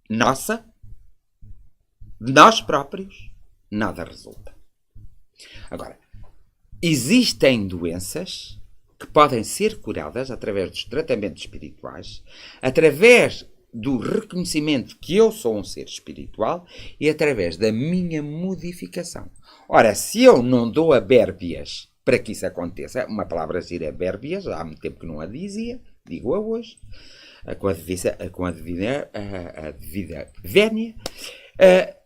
nossa, de nós próprios, nada resulta. Agora, existem doenças que podem ser curadas através dos tratamentos espirituais, através do reconhecimento que eu sou um ser espiritual e através da minha modificação. Ora, se eu não dou abérbias para que isso aconteça, uma palavra gira abérbias, há muito tempo que não a dizia, digo-a hoje, com a devida vénia,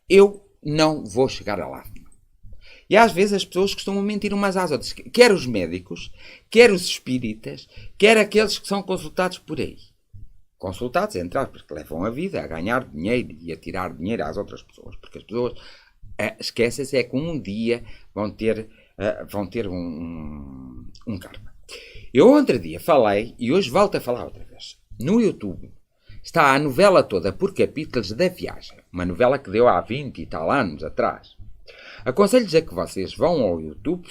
eu não vou chegar a lá. E às vezes as pessoas costumam mentir umas às outras. Quer os médicos, quer os espíritas, quer aqueles que são consultados por aí. Consultados, entre aspas, que levam a vida a ganhar dinheiro e a tirar dinheiro às outras pessoas. Porque as pessoas esquecem-se é que um dia vão ter um karma. Eu outro dia falei, e hoje volto a falar outra vez. No YouTube está a novela toda por capítulos da Viagem. Uma novela que deu há 20 e tal anos atrás. Aconselho-lhes a que vocês vão ao YouTube,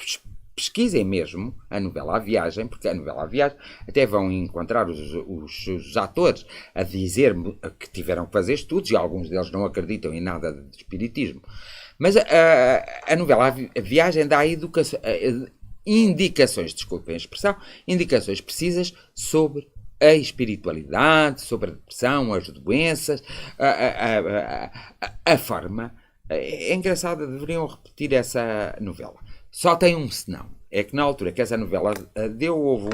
pesquisem mesmo a novela A Viagem, porque a novela A Viagem até vão encontrar os atores a dizer que tiveram que fazer estudos, e alguns deles não acreditam em nada de espiritismo. Mas a novela A Viagem dá indicações, desculpem a expressão, indicações precisas sobre a espiritualidade, sobre a depressão, as doenças, a forma... É engraçado, deveriam repetir essa novela. Só tem um senão. É que na altura que essa novela deu, houve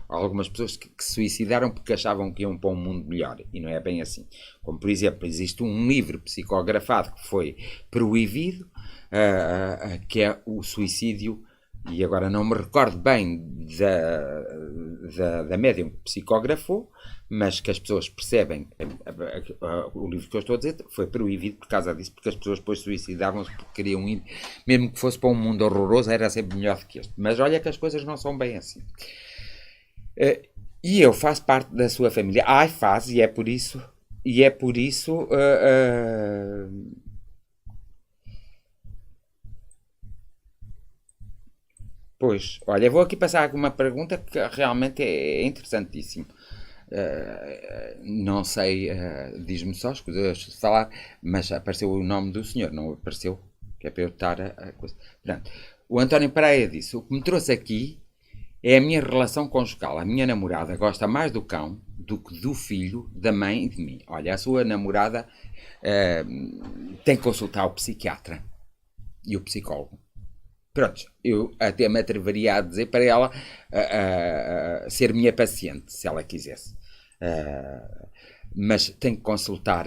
algumas pessoas que se suicidaram porque achavam que iam para um mundo melhor. E não é bem assim. Como, por exemplo, existe um livro psicografado que foi proibido, que é o suicídio, e agora não me recordo bem da médium que psicografou, mas que as pessoas percebem, o livro que eu estou a dizer foi proibido por causa disso, porque as pessoas depois suicidavam-se porque queriam ir, mesmo que fosse para um mundo horroroso, era sempre melhor do que este. Mas olha que as coisas não são bem assim. E eu faço parte da sua família. Faz, e é por isso... Pois, olha, vou aqui passar uma pergunta que realmente é interessantíssima. Não sei, diz-me só, escusa de falar, mas apareceu o nome do senhor, não apareceu? Que é para eu estar a coisa. Portanto, o António Pereira disse: o que me trouxe aqui é a minha relação conjugal. A minha namorada gosta mais do cão do que do filho, da mãe e de mim. Olha, a sua namorada tem que consultar o psiquiatra e o psicólogo. Pronto, eu até me atreveria a dizer para ela ser minha paciente, se ela quisesse. Mas tem que consultar,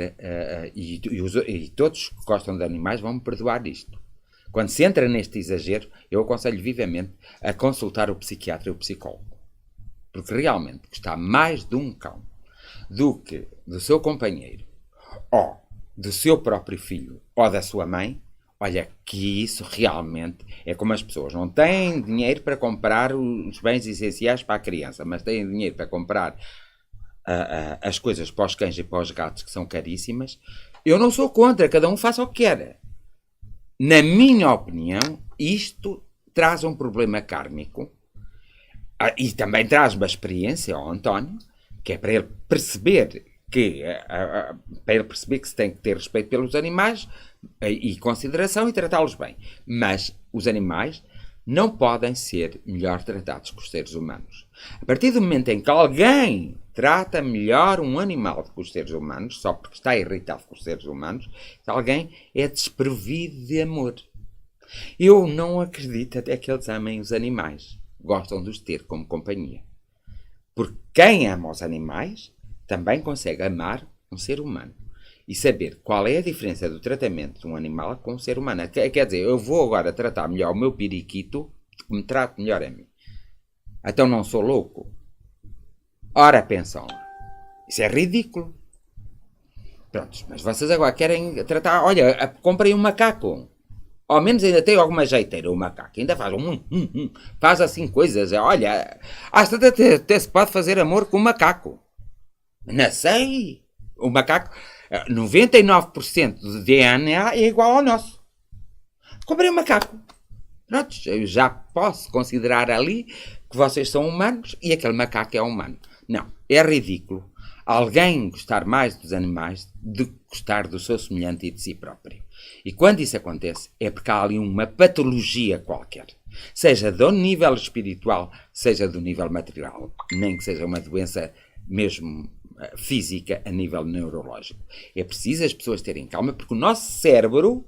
e todos que gostam de animais vão me perdoar isto. Quando se entra neste exagero, eu aconselho vivamente a consultar o psiquiatra e o psicólogo. Porque realmente gostar mais de um cão do que do seu companheiro, ou do seu próprio filho ou da sua mãe, olha que isso realmente é como as pessoas não têm dinheiro para comprar os bens essenciais para a criança, mas têm dinheiro para comprar as coisas para os cães e para os gatos que são caríssimas. Eu não sou contra, cada um faça o que quer. Na minha opinião, isto traz um problema kármico e também traz uma experiência ao António, que é para ele perceber que se tem que ter respeito pelos animais e consideração e tratá-los bem. Mas os animais não podem ser melhor tratados que os seres humanos. A partir do momento em que alguém trata melhor um animal do que os seres humanos, só porque está irritado com os seres humanos, alguém é desprovido de amor. Eu não acredito até que eles amem os animais. Gostam de os ter como companhia. Porque quem ama os animais também consegue amar um ser humano. E saber qual é a diferença do tratamento de um animal com um ser humano. Quer dizer, eu vou agora tratar melhor o meu periquito que me trate melhor a mim. Então não sou louco? Ora, pensam lá. Isso é ridículo. Prontos, mas vocês agora querem tratar... Olha, comprem um macaco. Ao menos ainda tem alguma jeiteira o macaco. Ainda faz faz assim coisas. Olha, até se pode fazer amor com o macaco. Não sei. O macaco... 99% do DNA é igual ao nosso. Comprei um macaco. Pronto, eu já posso considerar ali que vocês são humanos e aquele macaco é humano. Não, é ridículo alguém gostar mais dos animais do que gostar do seu semelhante e de si próprio. E quando isso acontece é porque há ali uma patologia qualquer. Seja do nível espiritual, seja do nível material. Nem que seja uma doença mesmo física a nível neurológico. É preciso as pessoas terem calma porque o nosso cérebro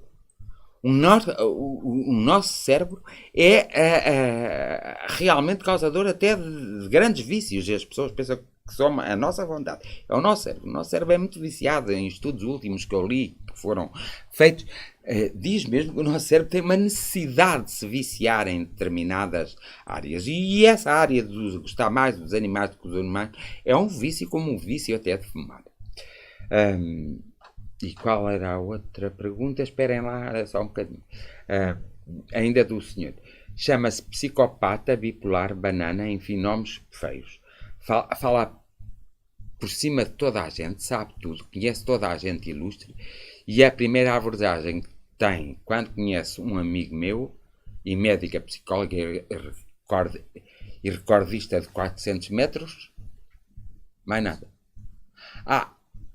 é realmente causador até de grandes vícios e as pessoas pensam que só a nossa vontade. É o nosso cérebro. O nosso cérebro é muito viciado. Em estudos últimos que eu li, que foram feitos, diz mesmo que o nosso cérebro tem uma necessidade de se viciar em determinadas áreas. E essa área de gostar mais dos animais do que dos humanos é um vício como um vício até de fumar. E qual era a outra pergunta? Esperem lá só um bocadinho. Ainda do senhor. Chama-se psicopata, bipolar, banana, enfim, nomes feios. Fala por cima de toda a gente, sabe tudo, conhece toda a gente ilustre, e a primeira abordagem que tem quando conhece um amigo meu, e médica, psicóloga e recordista de 400 metros, mais nada.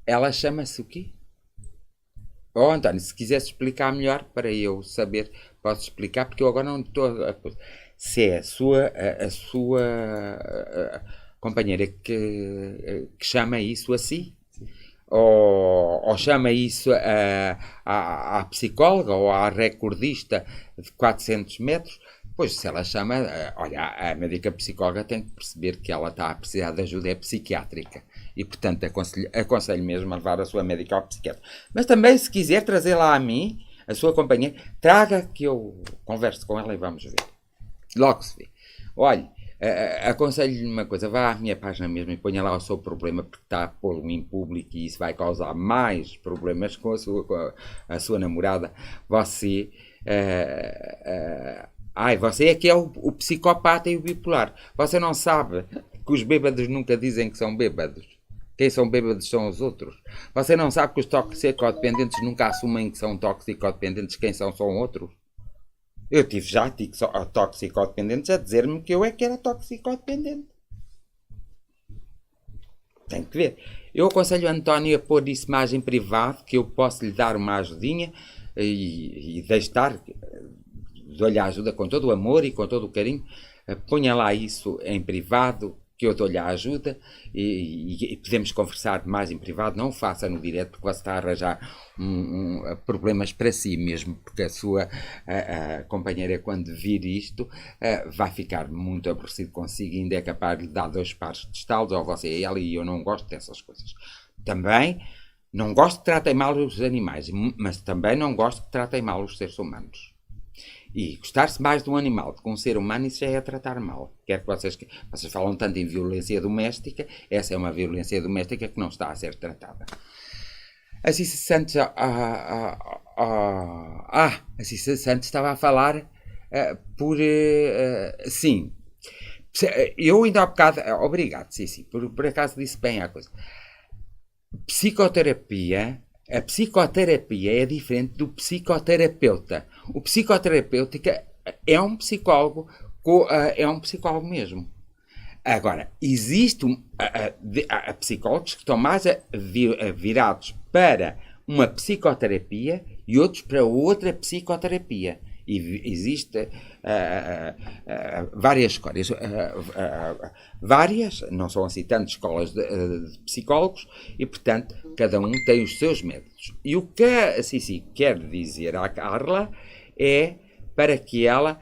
Ela chama-se o quê? António, se quisesse explicar melhor, para eu saber, posso explicar, porque eu agora não estou se é a sua companheira que chama isso assim, ou chama isso à psicóloga ou à recordista de 400 metros, pois se ela chama, olha, a médica psicóloga tem que perceber que ela está a precisar de ajuda psiquiátrica. E, portanto, aconselho mesmo a levar a sua médica ao psiquiatra. Mas também, se quiser trazê-la a mim, a sua companheira, traga que eu converso com ela e vamos ver. Logo se vê. Olhe, aconselho-lhe uma coisa, vá à minha página mesmo e ponha lá o seu problema, porque está a pô-lo em público e isso vai causar mais problemas com a sua namorada. Você... você é que é o psicopata e o bipolar. Você não sabe que os bêbados nunca dizem que são bêbados. Quem são bêbados são os outros. Você não sabe que os toxicodependentes nunca assumem que são toxicodependentes. Quem são outros. Eu tive já toxicodependentes a dizer-me que eu é que era toxicodependente. Tem que ver. Eu aconselho a António a pôr isso mais em privado, que eu posso lhe dar uma ajudinha e deixar, dou-lhe a ajuda com todo o amor e com todo o carinho. Ponha lá isso em privado, que eu dou-lhe a ajuda e podemos conversar mais em privado. Não o faça no direto, porque você está a arranjar problemas para si mesmo, porque a sua companheira, quando vir isto, vai ficar muito aborrecido consigo e ainda é capaz de lhe dar 2 pares de estalos, ou você a ela, e eu não gosto dessas coisas. Também não gosto que tratem mal os animais, mas também não gosto que tratem mal os seres humanos. E gostar-se mais de um animal do que um ser humano, isso já é tratar mal. Quer que vocês falam tanto em violência doméstica, essa é uma violência doméstica que não está a ser tratada. A Cissa Santos, a Cissa Santos estava a falar sim. Eu ainda há bocado, obrigado, sim, por acaso disse bem a coisa. A psicoterapia é diferente do psicoterapeuta. O psicoterapeuta é um psicólogo, é um psicólogo mesmo. Agora, existem psicólogos que estão mais virados para uma psicoterapia e outros para outra psicoterapia. E existe várias escolas, não são assim tantas escolas de psicólogos, e portanto cada um tem os seus métodos. E o que a Cici quer dizer à Carla é para que ela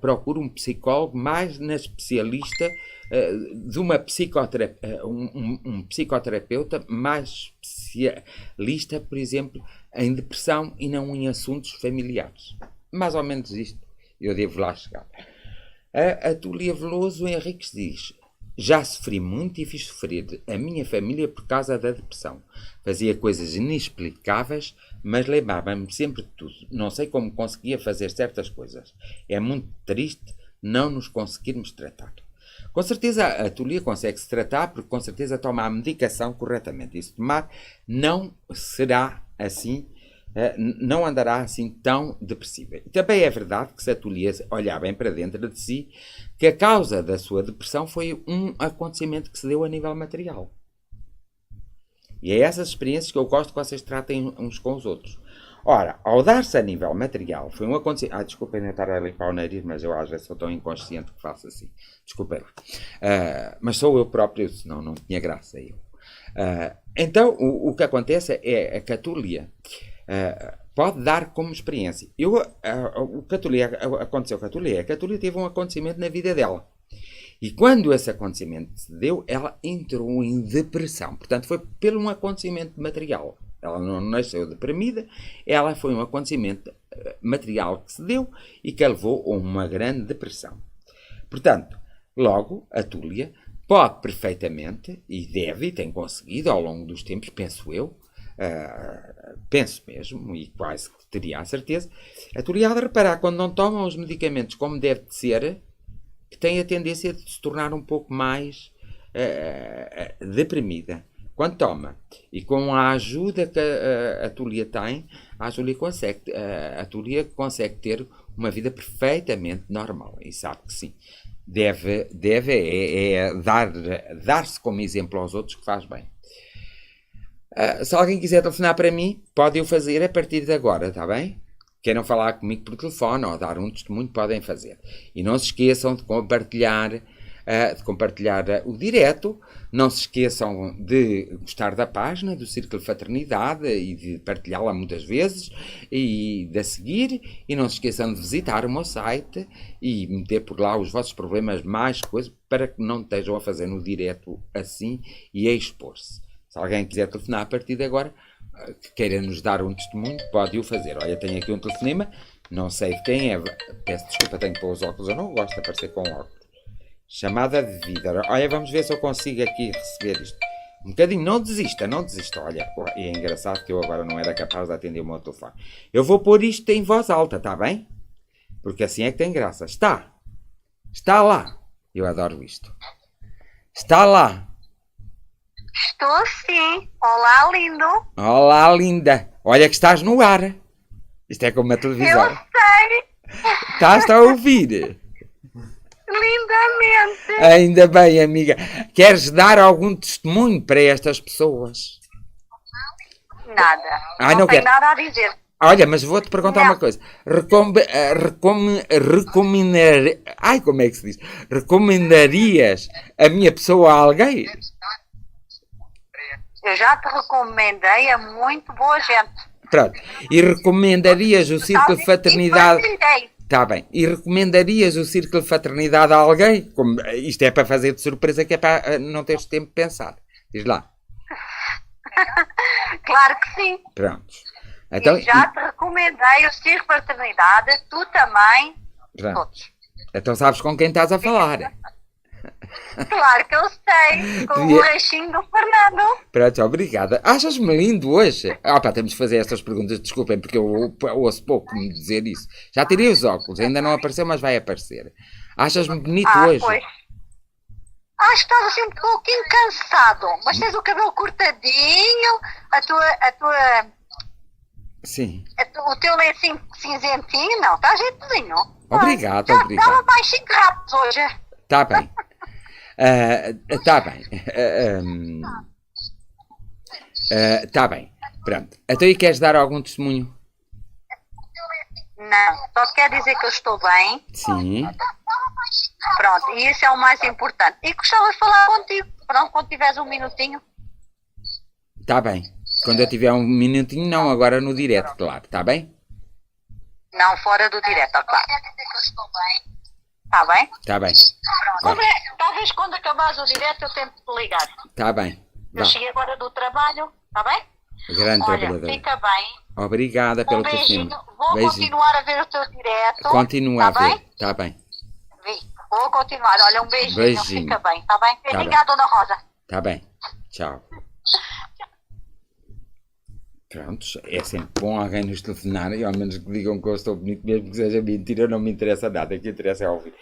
procure um psicólogo mais na especialista de uma psicoterapia, um psicoterapeuta mais especialista, por exemplo, em depressão e não em assuntos familiares. Mais ou menos isto eu devo lá chegar. A Túlia Veloso Henriques diz: já sofri muito e fiz sofrer a minha família por causa da depressão. Fazia coisas inexplicáveis, mas lembrava-me sempre de tudo. Não sei como conseguia fazer certas coisas. É muito triste não nos conseguirmos tratar. Com certeza a Túlia consegue-se tratar, porque com certeza toma a medicação corretamente. E se tomar, não será assim, não andará assim tão depressiva. E também é verdade que se a Túlia olhar bem para dentro de si, que a causa da sua depressão foi um acontecimento que se deu a nível material. E é essas experiências que eu gosto que vocês tratem uns com os outros. Ora, ao dar-se a nível material, foi um acontecimento... desculpem não estar a limpar o nariz, mas eu às vezes sou tão inconsciente que faço assim. Desculpem lá. Mas sou eu próprio, senão não tinha graça eu. Então, o que acontece é que a Túlia pode dar como experiência. O que aconteceu com a Túlia é que a Túlia teve um acontecimento na vida dela. E quando esse acontecimento se deu, ela entrou em depressão. Portanto, foi por um acontecimento material. Ela não nasceu deprimida, ela foi um acontecimento material que se deu e que a levou a uma grande depressão. Portanto, logo, a Túlia pode perfeitamente, e deve, e tem conseguido ao longo dos tempos, penso eu, penso mesmo, e quase que teria a certeza, a Túlia há de reparar, quando não tomam os medicamentos como deve de ser, que tem a tendência de se tornar um pouco mais deprimida. Quando toma, e com a ajuda que a Túlia tem, a Túlia consegue ter uma vida perfeitamente normal. E sabe que sim. Deve dar-se como exemplo aos outros que faz bem. Se alguém quiser telefonar para mim, pode o fazer a partir de agora, está bem? Queiram falar comigo por telefone ou dar um testemunho, podem fazer. E não se esqueçam de compartilhar o direto. Não se esqueçam de gostar da página do Círculo Fraternidade e de partilhá-la muitas vezes e de a seguir. E não se esqueçam de visitar o meu site e meter por lá os vossos problemas, mais coisas, para que não estejam a fazer no direto assim e a expor-se. Se alguém quiser telefonar a partir de agora, que queira nos dar um testemunho, pode o fazer. Olha, tenho aqui um telefonema, não sei de quem é. Peço desculpa, tenho que pôr os óculos, eu não gosto de aparecer com óculos. Chamada de vida. Olha, vamos ver se eu consigo aqui receber isto. Um bocadinho, não desista. Olha, é engraçado que eu agora não era capaz de atender o meu telefone. Eu vou pôr isto em voz alta, está bem? Porque assim é que tem graça. Está lá. Eu adoro isto. Está lá. Estou sim. Olá, lindo. Olá, linda. Olha que estás no ar. Isto é como uma televisão. Eu sei. Estás a ouvir? Lindamente. Ainda bem, amiga. Queres dar algum testemunho para estas pessoas? Nada. Não tenho nada a dizer. Olha, mas vou-te perguntar uma coisa. Como é que se diz? Recomendarias a minha pessoa a alguém? Eu já te recomendei a muito boa gente. Pronto. E recomendarias o Círculo de Fraternidade... Está bem. E recomendarias o Círculo de Fraternidade a alguém? Como, isto é para fazer de surpresa, que é para não teres tempo de pensar. Diz lá. Claro que sim. Pronto. Então, e já te recomendei o Círculo de Fraternidade, tu também. Pronto. Todos. Então sabes com quem estás a falar. Claro que eu sei, com o Podia- borrachinho do Fernando. Pronto, obrigada. Achas-me lindo hoje? Ah, pá, temos de fazer estas perguntas, desculpem, porque eu ouço pouco me dizer isso. Já tirei os óculos, ainda não apareceu, mas vai aparecer. Achas-me bonito Ah, hoje? pois. Acho que estás assim um pouquinho cansado, mas tens o cabelo cortadinho, Sim. o teu lencinho cinzentinho, não, está jeitozinho. Obrigado, Já obrigado. dava mais 5 ratos hoje. Está bem. Está bem. Está bem. Pronto. Então, e queres dar algum testemunho? Não, só quer dizer que eu estou bem. Sim. Pronto, e isso é o mais importante. E gostava de falar contigo, pronto, quando tiveres um minutinho. Está bem. Quando eu tiver um minutinho, não, agora no direto, claro. Está bem? Não, fora do direto, ó, claro. Está bem? Está bem. Talvez quando acabares o direto eu tente te ligar. Está bem. Eu Vá. cheguei agora do trabalho, está bem? Grande Olha, trabalhadora. fica bem. Obrigada Um pelo beijinho. testemunho. Vou Beijinho. continuar a ver o teu direto. Continua a tá ver. bem? Está bem. Vou continuar. Olha, um beijinho. Beijinho. Fica bem, está bem? Tá Beijinho bem. à Dona Rosa. Está bem. Tchau. Prontos, é sempre bom alguém nos telefonar, e ao menos que digam que eu estou bonito, mesmo que seja mentira, não me interessa nada, o que interessa é ouvir.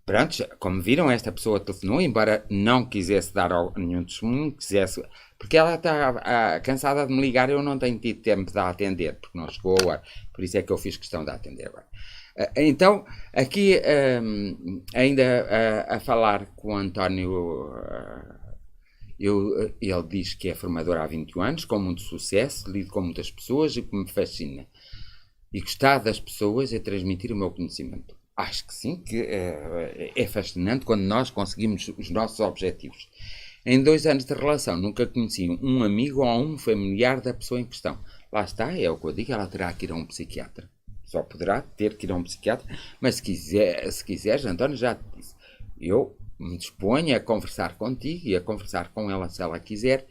Prontos, como viram, esta pessoa telefonou, embora não quisesse dar nenhum testemunho, quisesse, porque ela está cansada de me ligar, eu não tenho tido tempo de a atender, porque não chegou a hora, por isso é que eu fiz questão de a atender agora. Então, aqui ainda a falar com o António. Ele diz que é formador há 21 anos, com muito sucesso, lido com muitas pessoas e que me fascina. E gostar das pessoas é transmitir o meu conhecimento. Acho que sim, que é fascinante quando nós conseguimos os nossos objetivos. Em 2 anos de relação, nunca conheci um amigo ou um familiar da pessoa em questão. Lá está, é o que eu digo, ela terá que ir a um psiquiatra. Só poderá ter que ir a um psiquiatra, mas se quiseres, António já te disse, eu me disponho a conversar contigo e a conversar com ela se ela quiser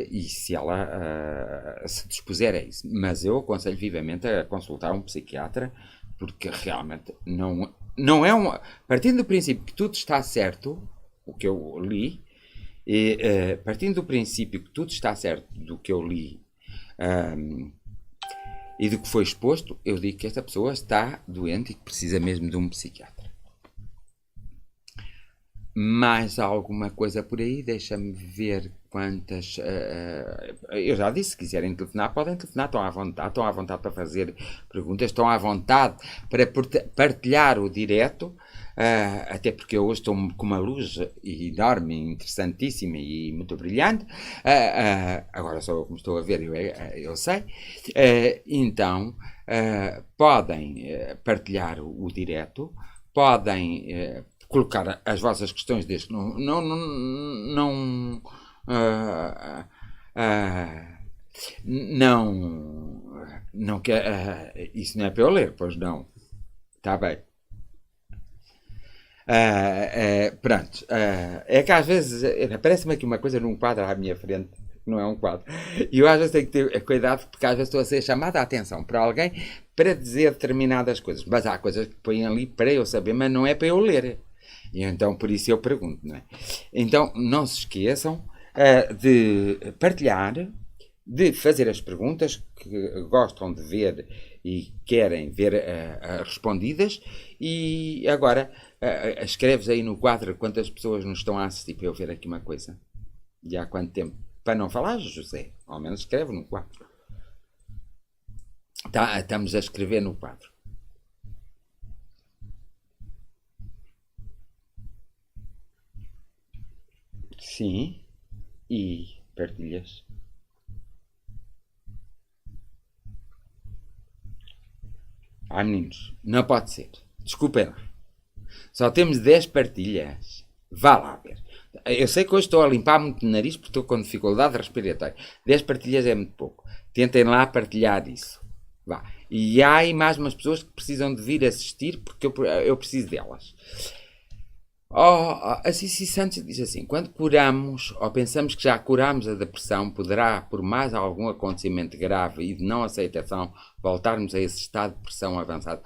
e se ela se dispuser a isso. Mas eu aconselho vivamente a consultar um psiquiatra, porque realmente não é uma... Partindo do princípio que tudo está certo, o que eu li, partindo do princípio que tudo está certo do que eu li e do que foi exposto, eu digo que esta pessoa está doente e que precisa mesmo de um psiquiatra. Mais alguma coisa por aí? Deixa-me ver quantas... eu já disse, se quiserem telefonar, podem telefonar, estão à vontade para fazer perguntas, estão à vontade para partilhar o direto, até porque eu hoje estou com uma luz enorme, interessantíssima e muito brilhante, agora só eu como estou a ver, eu sei, então podem partilhar o direto, podem... colocar as vossas questões desde que não quer, isso não é para eu ler, pois não, está bem. Pronto, é que às vezes aparece-me aqui uma coisa num quadro à minha frente, não é um quadro, e eu às vezes tenho que ter cuidado porque às vezes estou a ser chamada a atenção para alguém para dizer determinadas coisas, mas há coisas que põem ali para eu saber, mas não é para eu ler. E então, por isso eu pergunto, não é? Então, não se esqueçam de partilhar, de fazer as perguntas que gostam de ver e querem ver respondidas. E agora, escreves aí no quadro quantas pessoas nos estão a assistir, para eu ver aqui uma coisa. E há quanto tempo? Para não falar, José, ao menos escreve no quadro. Estamos a escrever no quadro. Sim, e partilhas. Meninos, não pode ser. Desculpem lá. Só temos 10 partilhas. Vá lá ver. Eu sei que hoje estou a limpar muito o nariz porque estou com dificuldade respiratória. 10 partilhas é muito pouco. Tentem lá partilhar isso. Vá. E há aí mais umas pessoas que precisam de vir assistir porque eu preciso delas. A Cici Santos diz assim: quando curamos ou pensamos que já curamos a depressão, poderá, por mais algum acontecimento grave e de não aceitação, voltarmos a esse estado de depressão avançado?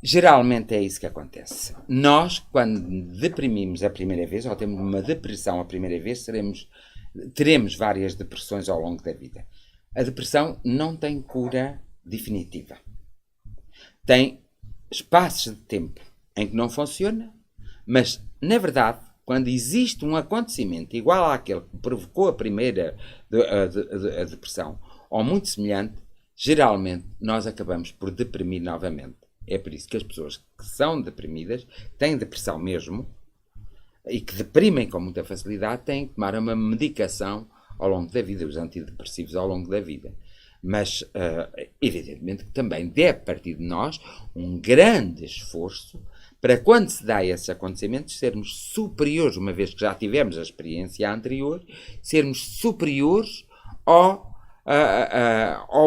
Geralmente é isso que acontece. Nós, quando deprimimos a primeira vez, ou temos uma depressão a primeira vez, teremos várias depressões ao longo da vida. A depressão não tem cura definitiva. Tem espaços de tempo em que não funciona, mas, na verdade, quando existe um acontecimento igual àquele que provocou a primeira a depressão, ou muito semelhante, geralmente nós acabamos por deprimir novamente. É por isso que as pessoas que são deprimidas, têm depressão mesmo, e que deprimem com muita facilidade, têm que tomar uma medicação ao longo da vida, os antidepressivos ao longo da vida. Mas, evidentemente, que também deve partir de nós um grande esforço para, quando se dá esses acontecimentos, sermos superiores, uma vez que já tivemos a experiência anterior, sermos superiores ao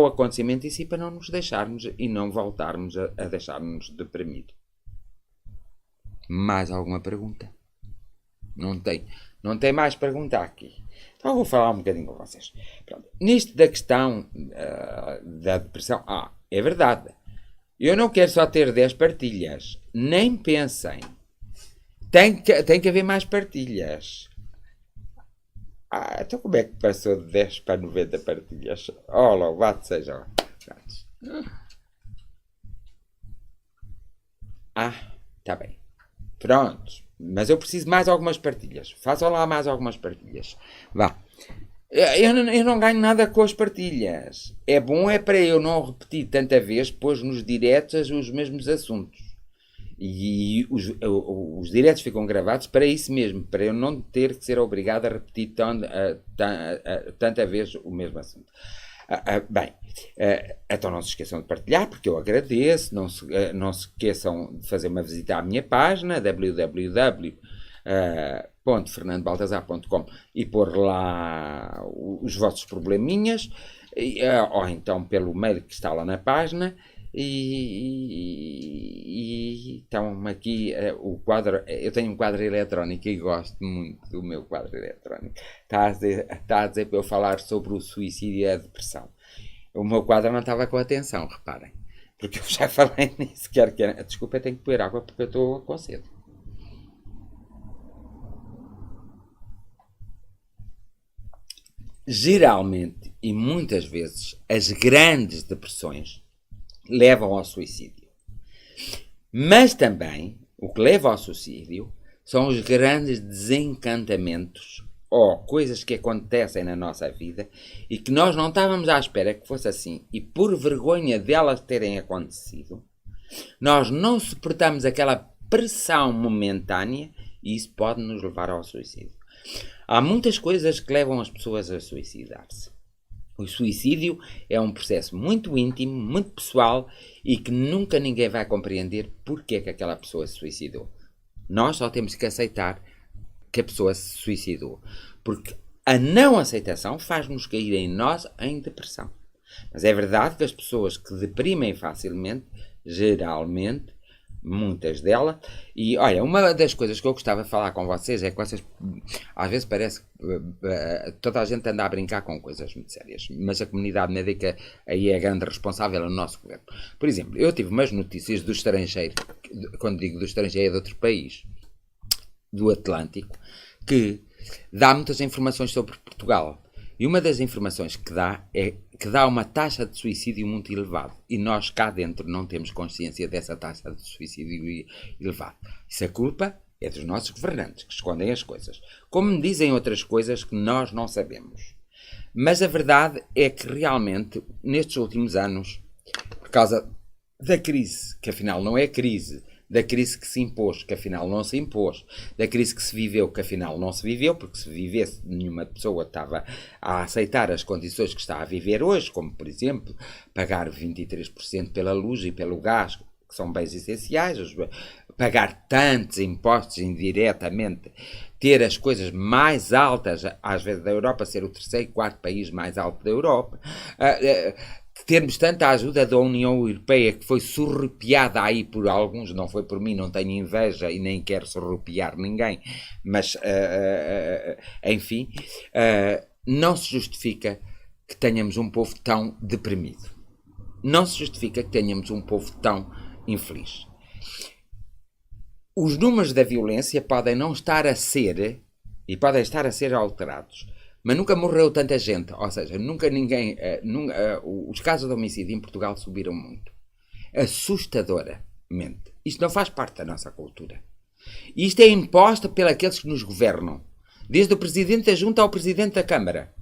acontecimento em si, para não nos deixarmos e não voltarmos a deixar-nos deprimir. Mais alguma pergunta? Não tem mais pergunta aqui. Então vou falar um bocadinho com vocês. Pronto. Nisto da questão da depressão, é verdade. Eu não quero só ter 10 partilhas. Nem pensem. Tem que haver mais partilhas. Então como é que passou de 10 para 90 partilhas? Louvado seja. Está bem. Pronto. Mas eu preciso de mais algumas partilhas. Façam lá mais algumas partilhas. Vá. Eu não ganho nada com as partilhas. É bom para eu não repetir tanta vez, pois nos diretos os mesmos assuntos. E os diretos ficam gravados para isso mesmo, para eu não ter que ser obrigado a repetir tanta vez o mesmo assunto. Bem, então não se esqueçam de partilhar, porque eu agradeço. Não se esqueçam de fazer uma visita à minha página, www.fernandobaltazar.com, e pôr lá os vossos probleminhas, ou então pelo mail que está lá na página. E então aqui o quadro, eu tenho um quadro eletrónico e gosto muito do meu quadro eletrónico. Está a dizer para eu falar sobre o suicídio e a depressão. O meu quadro não estava com atenção, reparem, porque eu já falei nisso. Desculpa, eu tenho que beber água porque eu estou com sede. Geralmente e muitas vezes as grandes depressões levam ao suicídio. Mas também o que leva ao suicídio são os grandes desencantamentos ou coisas que acontecem na nossa vida e que nós não estávamos à espera que fosse assim, e por vergonha delas terem acontecido, nós não suportamos aquela pressão momentânea e isso pode nos levar ao suicídio. Há muitas coisas que levam as pessoas a suicidar-se. O suicídio é um processo muito íntimo, muito pessoal, e que nunca ninguém vai compreender porque é que aquela pessoa se suicidou. Nós só temos que aceitar que a pessoa se suicidou, porque a não aceitação faz-nos cair em nós em depressão. Mas é verdade que as pessoas que deprimem facilmente, geralmente, muitas delas, e olha, uma das coisas que eu gostava de falar com vocês é que vocês, às vezes parece que toda a gente anda a brincar com coisas muito sérias, mas a comunidade médica aí é a grande responsável no nosso governo. Por exemplo, eu tive umas notícias do estrangeiro, quando digo do estrangeiro é de outro país, do Atlântico, que dá muitas informações sobre Portugal. E uma das informações que dá é que dá uma taxa de suicídio muito elevada. E nós cá dentro não temos consciência dessa taxa de suicídio elevada. Isso a culpa é dos nossos governantes, que escondem as coisas. Como me dizem outras coisas que nós não sabemos. Mas a verdade é que realmente, nestes últimos anos, por causa da crise, que afinal não é crise, da crise que se impôs, que afinal não se impôs, da crise que se viveu, que afinal não se viveu, porque se vivesse, nenhuma pessoa estava a aceitar as condições que está a viver hoje, como, por exemplo, pagar 23% pela luz e pelo gás, que são bens essenciais, pagar tantos impostos indiretamente, ter as coisas mais altas, às vezes da Europa, ser o terceiro, quarto país mais alto da Europa, termos tanta ajuda da União Europeia que foi surrupiada aí por alguns, não foi por mim, não tenho inveja e nem quero surrupiar ninguém, mas enfim, não se justifica que tenhamos um povo tão deprimido, não se justifica que tenhamos um povo tão infeliz. Os números da violência podem não estar a ser, e podem estar a ser alterados, mas nunca morreu tanta gente, ou seja, nunca ninguém, os casos de homicídio em Portugal subiram muito, assustadoramente. Isto não faz parte da nossa cultura. Isto é imposto pelos que nos governam, desde o Presidente da Junta ao Presidente da Câmara,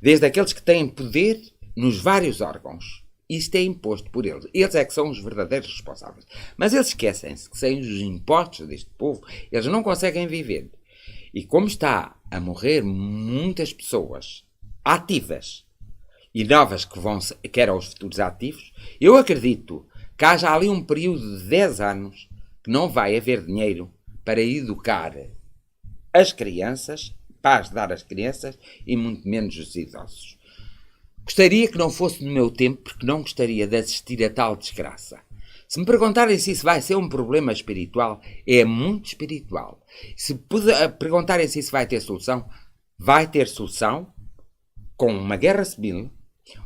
desde aqueles que têm poder nos vários órgãos. Isto é imposto por eles. Eles é que são os verdadeiros responsáveis. Mas eles esquecem-se que sem os impostos deste povo, eles não conseguem viver. E como está a morrer muitas pessoas ativas e novas que eram os futuros ativos, eu acredito que haja ali um período de 10 anos que não vai haver dinheiro para educar as crianças, para ajudar as crianças e muito menos os idosos. Gostaria que não fosse no meu tempo, porque não gostaria de assistir a tal desgraça. Se me perguntarem se isso vai ser um problema espiritual, é muito espiritual. Se perguntarem se isso vai ter solução com uma guerra civil,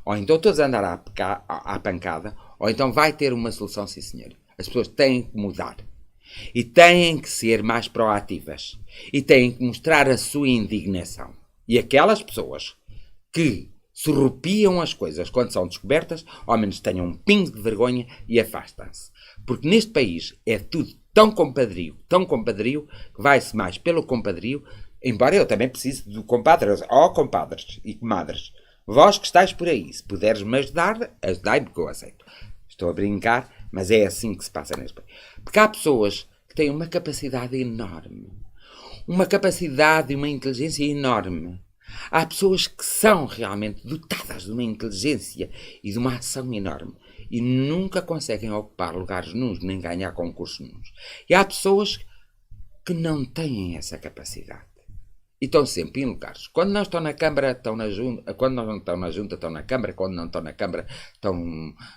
ou então todos andar à pancada, ou então vai ter uma solução, sim senhor. As pessoas têm que mudar. E têm que ser mais proativas. E têm que mostrar a sua indignação. E aquelas pessoas que surrupiam as coisas quando são descobertas, ao menos tenham um pingo de vergonha e afastam-se. Porque neste país é tudo tão compadrio, que vai-se mais pelo compadrio, embora eu também precise do compadre. Compadres e comadres, vós que estáis por aí, se puderes-me ajudar, ajudai-me que eu aceito. Estou a brincar, mas é assim que se passa neste país. Porque há pessoas que têm uma capacidade enorme, uma capacidade e uma inteligência enorme. Há pessoas que são realmente dotadas de uma inteligência e de uma ação enorme e nunca conseguem ocupar lugares nuns nem ganhar concursos nuns. E há pessoas que não têm essa capacidade e estão sempre em lugares. Quando não estão na Câmara, estão na Junta. Quando não estão na Junta, estão na Câmara. Quando não estão na Câmara, estão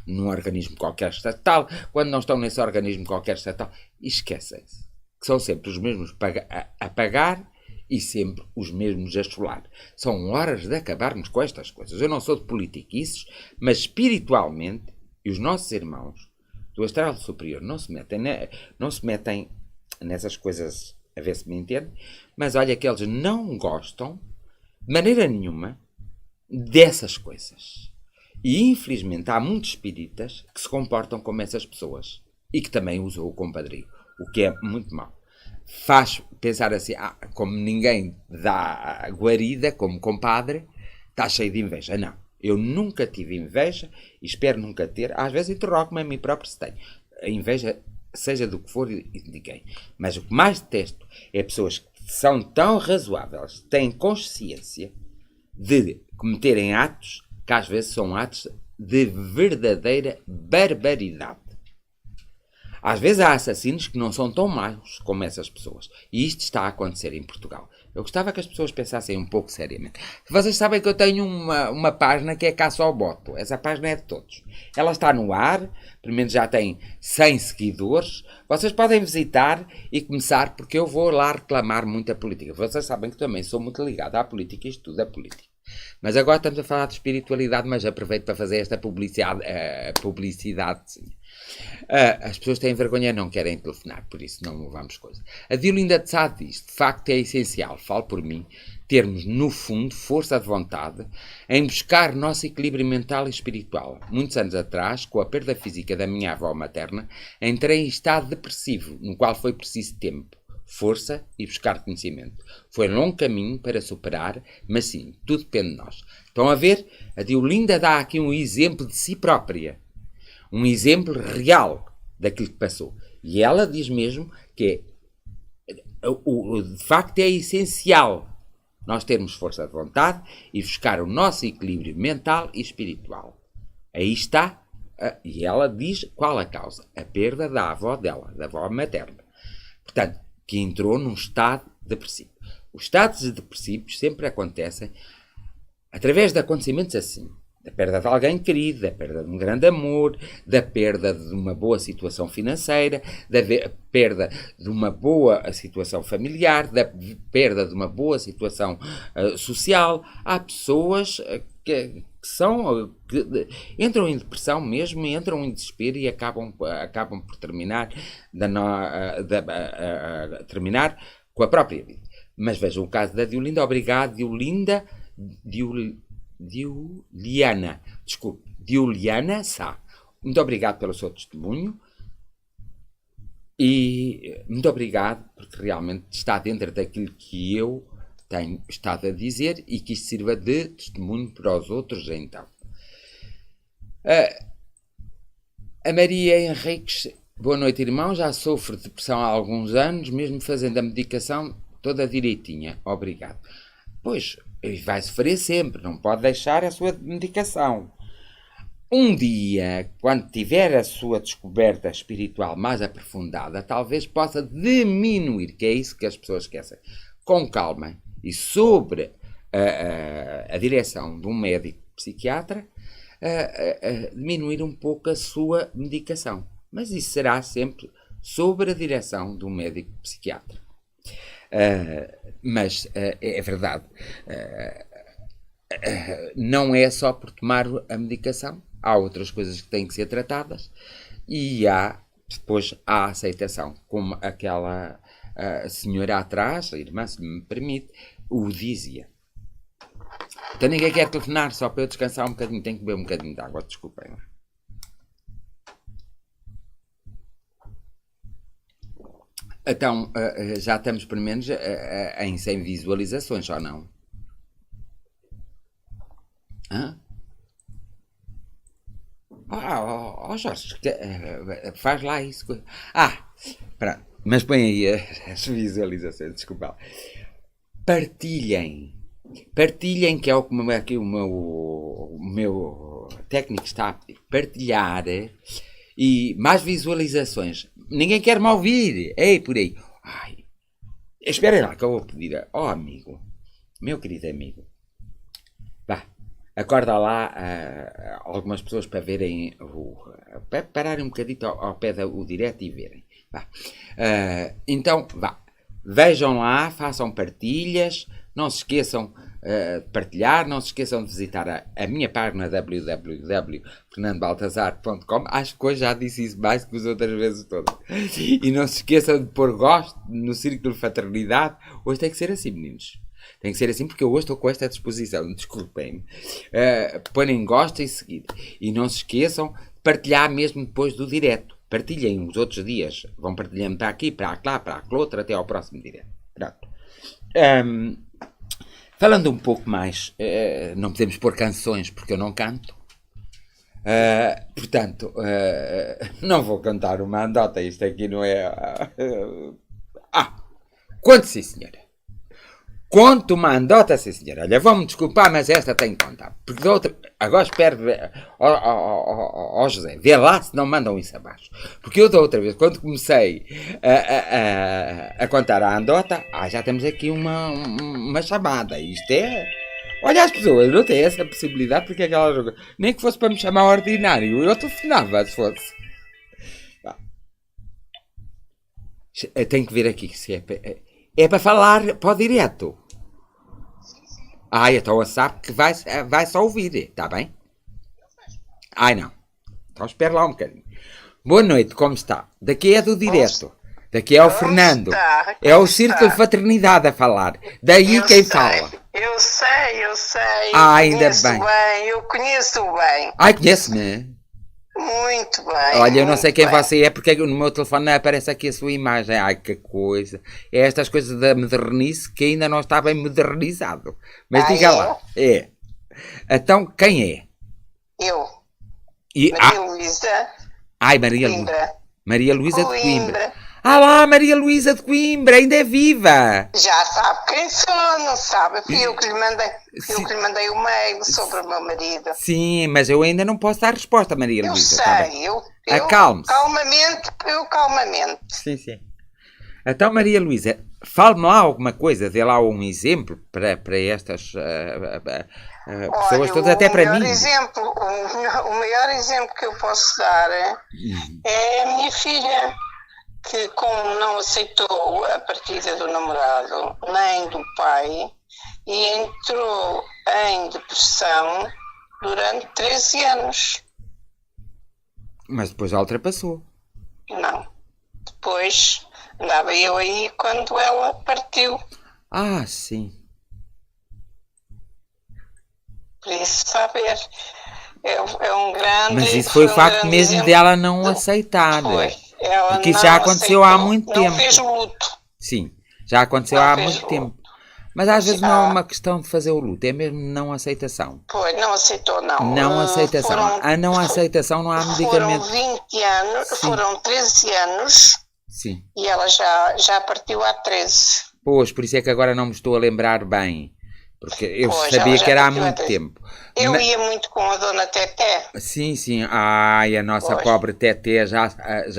num organismo qualquer estatal. Quando não estão nesse organismo qualquer estatal, e esquecem-se que são sempre os mesmos a pagar e sempre os mesmos a chorar. São horas de acabarmos com estas coisas. Eu não sou de politiquices, mas espiritualmente, e os nossos irmãos do astral superior não se metem nessas coisas, a ver se me entende, mas olha que eles não gostam, de maneira nenhuma, dessas coisas. E infelizmente há muitos espíritas que se comportam como essas pessoas e que também usam o compadrio, o que é muito mau. Faz pensar assim, como ninguém dá guarida como compadre, está cheio de inveja. Não, eu nunca tive inveja e espero nunca ter. Às vezes interrogo-me a mim próprio se tenho. A inveja, seja do que for e de ninguém. Mas o que mais detesto é pessoas que são tão razoáveis, têm consciência de cometerem atos que às vezes são atos de verdadeira barbaridade. Às vezes há assassinos que não são tão maus como essas pessoas. E isto está a acontecer em Portugal. Eu gostava que as pessoas pensassem um pouco seriamente. Vocês sabem que eu tenho uma página que é Caça ao Boto. Essa página é de todos. Ela está no ar, pelo menos já tem 100 seguidores. Vocês podem visitar e começar, porque eu vou lá reclamar muita política. Vocês sabem que também sou muito ligado à política e estudo a política. Mas agora estamos a falar de espiritualidade, mas aproveito para fazer esta publicidade. Sim. As pessoas têm vergonha e não querem telefonar, por isso não vamos coisa. A Diolinda de Sá diz, de facto é essencial, falo por mim, termos no fundo força de vontade em buscar nosso equilíbrio mental e espiritual. Muitos anos atrás, com a perda física da minha avó materna, entrei em estado depressivo, no qual foi preciso tempo, força e buscar conhecimento. Foi um longo caminho para superar, mas sim, tudo depende de nós. Estão a ver? A Diolinda dá aqui um exemplo de si própria. Um exemplo real daquilo que passou. E ela diz mesmo que de facto é essencial nós termos força de vontade e buscar o nosso equilíbrio mental e espiritual. Aí está, e ela diz qual a causa. A perda da avó dela, da avó materna. Portanto, que entrou num estado depressivo. Os estados depressivos sempre acontecem através de acontecimentos assim. Da perda de alguém querido, da perda de um grande amor, da perda de uma boa situação financeira, da perda de uma boa situação familiar, da perda de uma boa situação social. Há pessoas que entram em depressão mesmo, entram em desespero e acabam por terminar, terminar com a própria vida. Mas vejam o caso da Diolinda. Obrigado, Diuliana. Desculpe, Diuliana Sá. Muito obrigado pelo seu testemunho. E muito obrigado, porque realmente está dentro daquilo que eu tenho estado a dizer e que isto sirva de testemunho para os outros, então. A Maria Henriques, boa noite, irmão. Já sofro de depressão há alguns anos, mesmo fazendo a medicação toda direitinha. Obrigado. Pois, vai sofrer sempre, não pode deixar a sua medicação. Um dia, quando tiver a sua descoberta espiritual mais aprofundada, talvez possa diminuir, que é isso que as pessoas esquecem, com calma e sobre a direção de um médico psiquiatra, diminuir um pouco a sua medicação. Mas isso será sempre sobre a direção de um médico psiquiatra. Mas é verdade, não é só por tomar a medicação. Há outras coisas que têm que ser tratadas e depois há a aceitação, como aquela senhora atrás, a irmã, se me permite, o dizia. Então ninguém quer telefonar só para eu descansar um bocadinho, tenho que beber um bocadinho de água, desculpem. Então, já estamos pelo menos em 100 visualizações, ou não? Hã? Jorge, faz lá isso. Pronto. Mas põe aí as visualizações, desculpa. Partilhem, que é o que o meu técnico está a pedir. Partilhar e mais visualizações. Ninguém quer me ouvir. Ei, por aí. Esperem lá que eu vou pedir. Amigo, meu querido amigo, vá. Acorda lá algumas pessoas para verem, para pararem um bocadinho ao pé do direto e verem. Então, vá. Vejam lá, façam partilhas, não se esqueçam de partilhar, não se esqueçam de visitar a minha página www.fernandobaltazar.com. Acho que hoje já disse isso mais que as outras vezes todas. E não se esqueçam de pôr gosto no Círculo de Fraternidade. Hoje tem que ser assim, meninos. Tem que ser assim porque eu hoje estou com esta disposição, desculpem-me. Põem gosto em seguida. E não se esqueçam de partilhar mesmo depois do direto. Partilhem os outros dias. Vão partilhando para aqui, para lá, para aquele outro, até ao próximo direto. Pronto. Falando um pouco mais, não podemos pôr canções porque eu não canto. Portanto, não vou cantar uma andota. Isto aqui não é... Conte, sim, senhora. Conto uma andota, sim, senhora. Olha, vão-me desculpar, mas esta tem que contar. Porque de outra... Agora espero... José, vê lá se não mandam isso abaixo. Porque eu da outra vez, quando comecei a contar a andota, já temos aqui uma chamada. Isto é... Olha, as pessoas não têm essa possibilidade porque aquela... Nem que fosse para me chamar ordinário. Eu telefonava, se fosse. Tenho que ver aqui se é para falar para o direto. Então eu sabe que vai só ouvir, está bem? Não. Então espera lá um bocadinho. Boa noite, como está? Daqui é do direto. Daqui é o Fernando. É o Círculo de Fraternidade a falar. Daí quem fala. Eu sei. Ainda bem. Eu conheço bem. Conhece-me? Muito bem. Olha, eu não sei quem você é, porque no meu telefone não aparece aqui a sua imagem. Que coisa. É estas coisas da modernice que ainda não está bem modernizado. Mas diga lá. Então, quem é? Eu. Maria Luísa. Maria Luísa. Maria Luísa de Coimbra. Lá, Maria Luísa de Coimbra, ainda é viva. Já sabe quem sou, não sabe? Fui eu que lhe mandei o mail sobre o meu marido. Sim, mas eu ainda não posso dar resposta, Maria Luísa. Eu sei, acalme-se. Calmamente. Sim. Então, Maria Luísa, fale-me lá alguma coisa, dê lá um exemplo para estas pessoas todas, até para mim. O maior exemplo que eu posso dar é a minha filha, que como não aceitou a partida do namorado nem do pai, e entrou em depressão durante 13 anos. Mas depois já ultrapassou. Não. Depois andava eu aí quando ela partiu. Ah, sim. Por isso, saber, é um grande... Mas isso foi o facto grande mesmo exemplo. dela não aceitar. Foi. Ela Porque isso não já aconteceu há aceitou, muito não tempo. fez luto. Sim, já aconteceu Não há fez muito luto. tempo. Mas às vezes não é Ah. uma questão de fazer o luto, é mesmo não aceitação. Foi, não aceitou, não. Não aceitação. A não aceitação não há Foram medicamento. 20 anos, Sim. foram 13 anos Sim. e ela já partiu há 13. Pois, por isso é que agora não me estou a lembrar bem. Porque eu Pois, sabia ela já que era há partiu há muito 13. tempo. Eu Ma- ia muito com a dona Teté, Sim, sim. Ai, a nossa Pois. pobre Teté já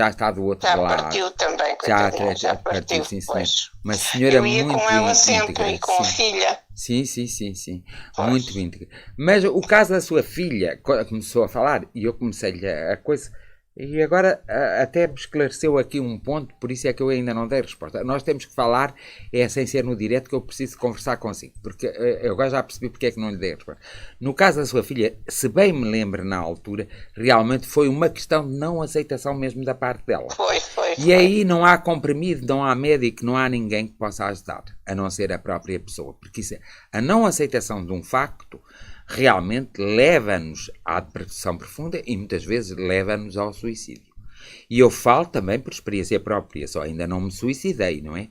está do outro já lado. partiu também, Já, coitadinha, já partiu, partiu. sim, senhor. Pois. Uma senhora Eu ia muito com ela sempre íntegra. e com a Sim. filha. Sim, sim, sim, sim. Pois. Muito íntegra. Mas o caso da sua filha, começou a falar, e eu comecei-lhe a coisa, e agora até me esclareceu aqui um ponto, por isso é que eu ainda não dei resposta. Nós temos que falar, sem ser no direto, que eu preciso conversar consigo, porque eu agora já percebi porque é que não lhe dei resposta. No caso da sua filha, se bem me lembro na altura, realmente foi uma questão de não aceitação mesmo da parte dela. Foi. E aí não há comprimido, não há médico, não há ninguém que possa ajudar, a não ser a própria pessoa. Porque isso, a não aceitação de um facto realmente leva-nos à depressão profunda e muitas vezes leva-nos ao suicídio. E eu falo também por experiência própria, só ainda não me suicidei, não é?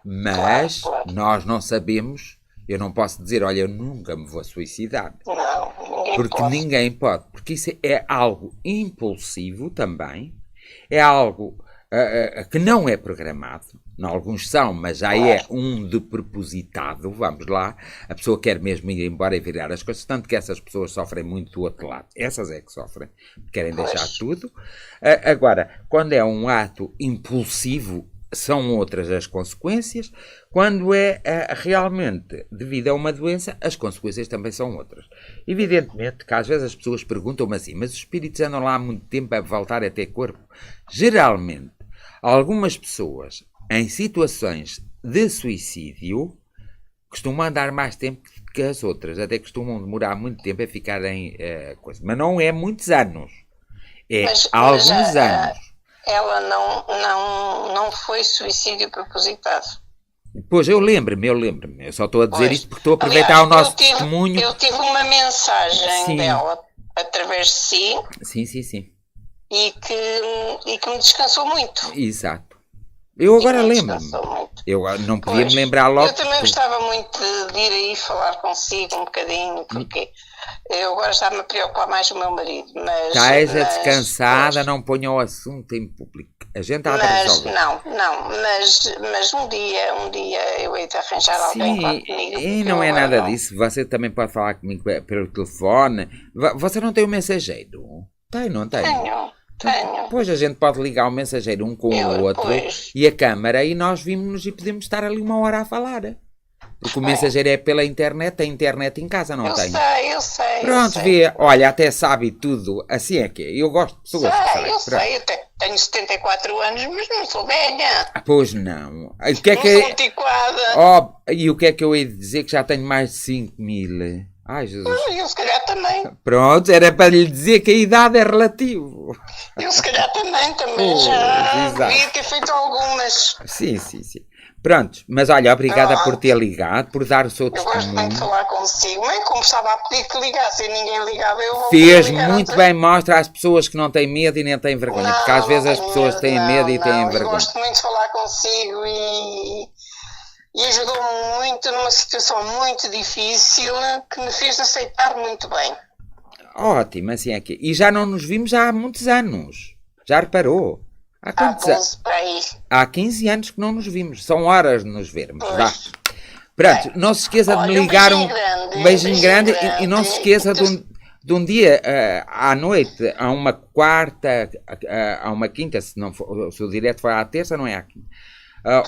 Mas Claro. nós não sabemos, eu não posso dizer, olha, eu nunca me vou suicidar. Não, ninguém Porque pode. ninguém pode. Porque isso é algo impulsivo também. É algo que não é programado. Alguns são, mas já é um de propositado. Vamos lá. A pessoa quer mesmo ir embora e virar as coisas. Tanto que essas pessoas sofrem muito do outro lado. Essas é que sofrem. Querem deixar tudo. Agora, quando é um ato impulsivo, são outras as consequências. Quando é realmente devido a uma doença, as consequências também são outras. Evidentemente que às vezes as pessoas perguntam-me assim, mas os espíritos andam lá há muito tempo a voltar a ter corpo? Geralmente, algumas pessoas em situações de suicídio costumam andar mais tempo que as outras. Até costumam demorar muito tempo a ficar em coisa. Mas não é muitos anos. É alguns anos. Ela não foi suicídio propositado. Pois, eu lembro-me. Eu só estou a dizer Pois. isto porque estou a aproveitar Aliás, o nosso eu tive- testemunho. Eu tive uma mensagem Sim. dela através de si Sim. e que me descansou muito. Exato. Eu agora Me lembro-me. descansou muito. Eu não podia Pois. me lembrar logo. Eu também gostava muito de ir aí falar consigo um bocadinho, porque eu agora está-me a preocupar mais o meu marido. Mas, Esteja mas- descansada, pois. não ponha o assunto em público. A gente há de Mas resolver. mas um dia eu hei de arranjar alguém Sim, lá comigo. e porque não eu é agora nada não. disso. Você também pode falar comigo pelo telefone. Você não tem o mensageiro? Tem, não tem? Tenho. Pois a gente pode ligar o mensageiro um com o outro Pois. e a câmara e nós vimos-nos e podemos estar ali uma hora a falar. Porque o mensageiro é pela internet, tem internet em casa, não Eu tem? sei. Pronto, eu sei. vê, olha, até sabe tudo. Assim é que é. Eu gosto de pessoas que sabem. Eu Pronto. sei, eu tenho 74 anos, mas não sou velha. Pois não. O que é Não que... sou antiquada. E o que é que eu hei de dizer que já tenho mais de 5.000? Ai, Jesus. Eu se calhar também. Pronto, era para lhe dizer que a idade é relativo. Eu se calhar também Pois, já exato. devia ter feito algumas. Sim. Pronto, mas olha, obrigada Pronto. por ter ligado, por dar o seu Eu gosto muito de testemunho. falar consigo, mas como estava a pedir que ligasse e ninguém ligava, eu vou Fez ligar muito outra- bem, mostra às pessoas que não têm medo e nem têm vergonha. Não, Porque às vezes não as tenho pessoas têm medo e têm não. Eu vergonha. gosto muito de falar consigo e ajudou-me muito numa situação muito difícil que me fez aceitar muito bem. Ótimo, assim é que. E já não nos vimos há muitos anos. Já reparou? Há Há quantos anos? 12 para aí. Há 15 anos que não nos vimos. São horas de nos vermos. Pois. Vá. Pronto, não se esqueça de me Olha, um ligar beijinho grande, um beijinho grande grande. e não se esqueça de um dia à noite, a uma quarta, a uma quinta, se o direto foi à terça, não é à quinta.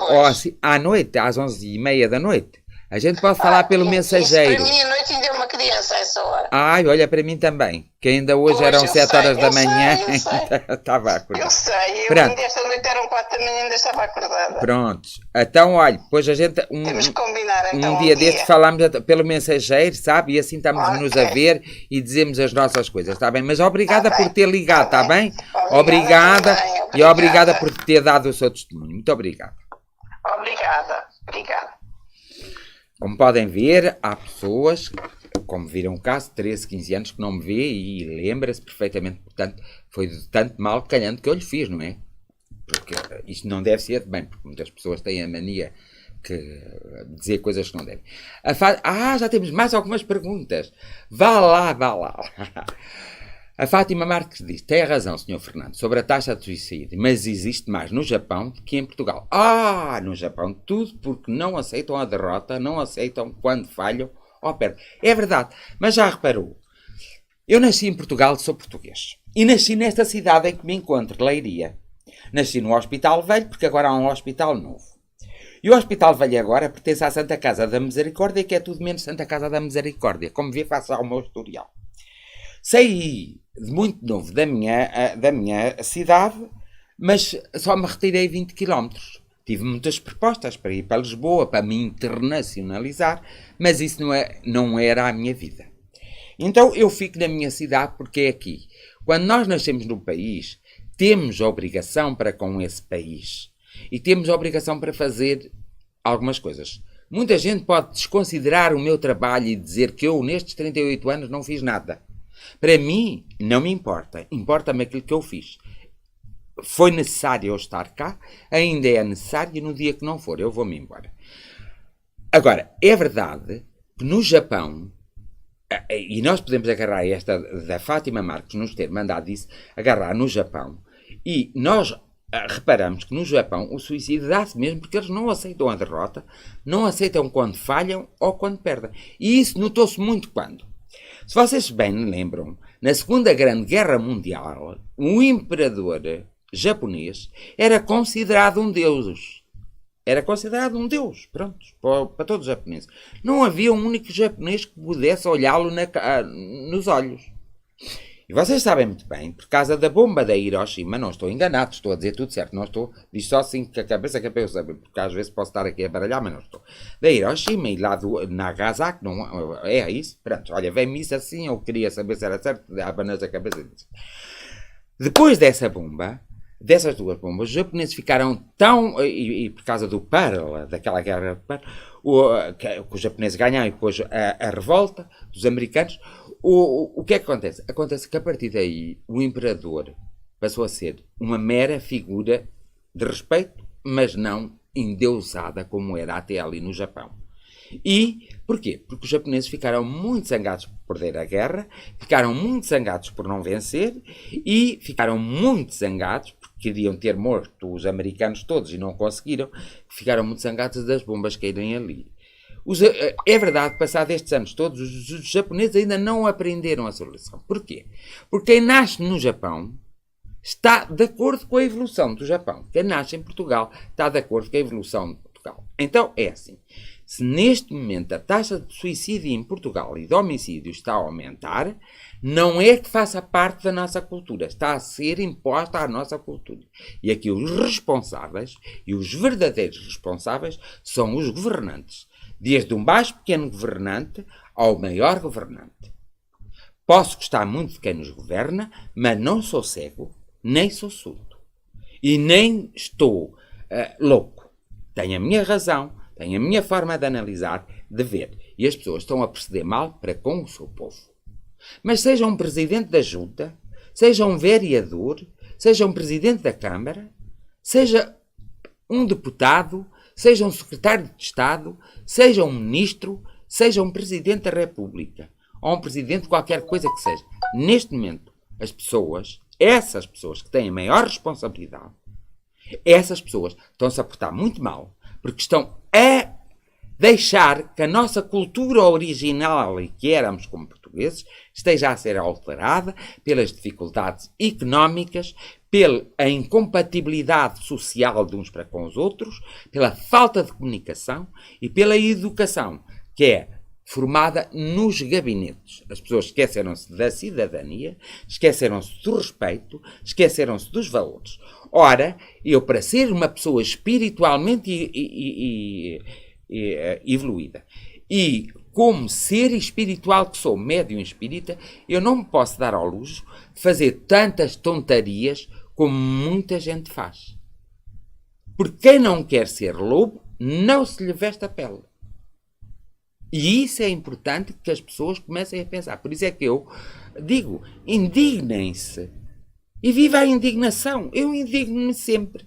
Ou assim, à noite, às 11h30 da noite. A gente pode falar pelo Isso mensageiro. para mim a noite ainda é uma audiência a essa hora. Ai, olha para mim também, que ainda hoje Pois, eram eu 7 sei, horas da eu sei, manhã, eu sei. ainda estava acordado. Eu sei, eu Pronto. ainda esta noite eram 4 da manhã e ainda estava acordada. Prontos. Então, olha, depois a gente Temos que combinar então um dia destes falamos pelo mensageiro, sabe? E assim estamos-nos Ok. a ver e dizemos as nossas coisas, está bem? Mas obrigada Tá por bem, ter ligado, tá está bem? bem. Obrigada. Obrigada também, E obrigada obrigada. por ter dado o seu testemunho. Muito obrigado. Obrigada. Como podem ver, há pessoas, como viram o caso, 13, 15 anos, que não me vê e lembra-se perfeitamente. Portanto, foi de tanto mal calhando que eu lhe fiz, não é? Porque isto não deve ser de bem, porque muitas pessoas têm a mania de dizer coisas que não devem. Já temos mais algumas perguntas. Vá lá. A Fátima Marques diz, tem razão, Sr. Fernando, sobre a taxa de suicídio, mas existe mais no Japão do que em Portugal. No Japão tudo porque não aceitam a derrota, não aceitam quando falham ou perdem. É verdade, mas já reparou, eu nasci em Portugal, sou português, e nasci nesta cidade em que me encontro, Leiria. Nasci no Hospital Velho, porque agora há um hospital novo. E o Hospital Velho agora pertence à Santa Casa da Misericórdia, que é tudo menos Santa Casa da Misericórdia, como vê, faço ao meu historial. Saí de muito novo da minha cidade, mas só me retirei 20 km. Tive muitas propostas para ir para Lisboa, para me internacionalizar, mas isso não era a minha vida. Então eu fico na minha cidade porque é aqui. Quando nós nascemos num país, temos a obrigação para com esse país. E temos a obrigação para fazer algumas coisas. Muita gente pode desconsiderar o meu trabalho e dizer que eu, nestes 38 anos, não fiz nada. Para mim, não me importa. Importa-me aquilo que eu fiz. Foi necessário eu estar cá, ainda é necessário, e no dia que não for, eu vou-me embora. Agora, é verdade que no Japão, e nós podemos agarrar esta da Fátima Marques nos ter mandado isso, agarrar no Japão, e nós reparamos que no Japão o suicídio dá-se mesmo porque eles não aceitam a derrota, não aceitam quando falham ou quando perdem. E isso notou-se muito quando? Se vocês bem lembram, na Segunda Grande Guerra Mundial, o imperador japonês era considerado um deus. Era considerado um deus, pronto, para todos os japoneses. Não havia um único japonês que pudesse olhá-lo nos olhos. E vocês sabem muito bem, por causa da bomba da Hiroshima, não estou enganado, estou a dizer tudo certo, não estou, diz só assim que a cabeça que é para eu saber, porque às vezes posso estar aqui a baralhar, mas não estou. Da Hiroshima e lá do Nagasaki, não é isso? Pronto, olha, vem-me isso assim, eu queria saber se era certo, abanas a cabeça e diz. Depois dessa bomba, dessas duas bombas, os japoneses ficaram tão, e por causa do Pearl, daquela guerra, que os japoneses ganharam e depois a revolta dos americanos. O que é que acontece? Acontece que a partir daí o imperador passou a ser uma mera figura de respeito, mas não endeusada como era até ali no Japão. E porquê? Porque os japoneses ficaram muito zangados por perder a guerra, ficaram muito zangados por não vencer e ficaram muito zangados porque queriam ter morto os americanos todos e não conseguiram, ficaram muito zangados das bombas caírem ali. É verdade, passados estes anos todos, os japoneses ainda não aprenderam a sua lição. Porquê? Porque quem nasce no Japão está de acordo com a evolução do Japão. Quem nasce em Portugal está de acordo com a evolução de Portugal. Então, é assim. Se neste momento a taxa de suicídio em Portugal e de homicídio está a aumentar, não é que faça parte da nossa cultura. Está a ser imposta à nossa cultura. E aqui os responsáveis, e os verdadeiros responsáveis, são os governantes. Desde um baixo pequeno governante ao maior governante. Posso gostar muito de quem nos governa, mas não sou cego, nem sou surdo. E nem estou louco. Tenho a minha razão, tenho a minha forma de analisar, de ver. E as pessoas estão a proceder mal para com o seu povo. Mas seja um presidente da junta, seja um vereador, seja um presidente da Câmara, seja um deputado, seja um secretário de Estado, seja um ministro, seja um presidente da República, ou um presidente de qualquer coisa que seja. Neste momento, as pessoas, essas pessoas que têm a maior responsabilidade, essas pessoas estão-se a portar muito mal, porque estão a deixar que a nossa cultura original e que éramos como portugueses esteja a ser alterada pelas dificuldades económicas, pela incompatibilidade social de uns para com os outros, pela falta de comunicação e pela educação, que é formada nos gabinetes. As pessoas esqueceram-se da cidadania, esqueceram-se do respeito, esqueceram-se dos valores. Ora, eu, para ser uma pessoa espiritualmente evoluída e como ser espiritual que sou, médium espírita, eu não me posso dar ao luxo de fazer tantas tontarias como muita gente faz. Porque quem não quer ser lobo, não se lhe veste a pele. E isso é importante que as pessoas comecem a pensar. Por isso é que eu digo, indignem-se. E viva a indignação. Eu indigno-me sempre.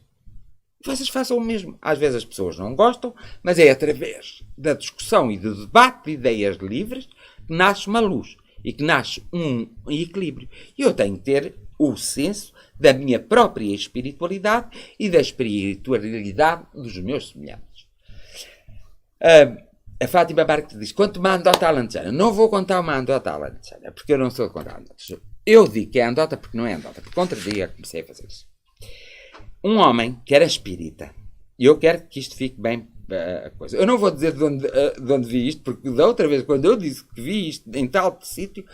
Vocês façam o mesmo. Às vezes as pessoas não gostam, mas é através da discussão e do debate de ideias livres que nasce uma luz e que nasce um equilíbrio. E eu tenho que ter o senso da minha própria espiritualidade e da espiritualidade dos meus semelhantes. A Fátima Marques diz, conta uma anedota alentejana. Não vou contar uma anedota alentejana, porque eu não sou de contar anedotas. Eu digo que é anedota porque não é anedota, porque contra dia comecei a fazer isso. Um homem que era espírita, e eu quero que isto fique bem a coisa. Eu não vou dizer de onde vi isto, porque da outra vez, quando eu disse que vi isto em tal sítio,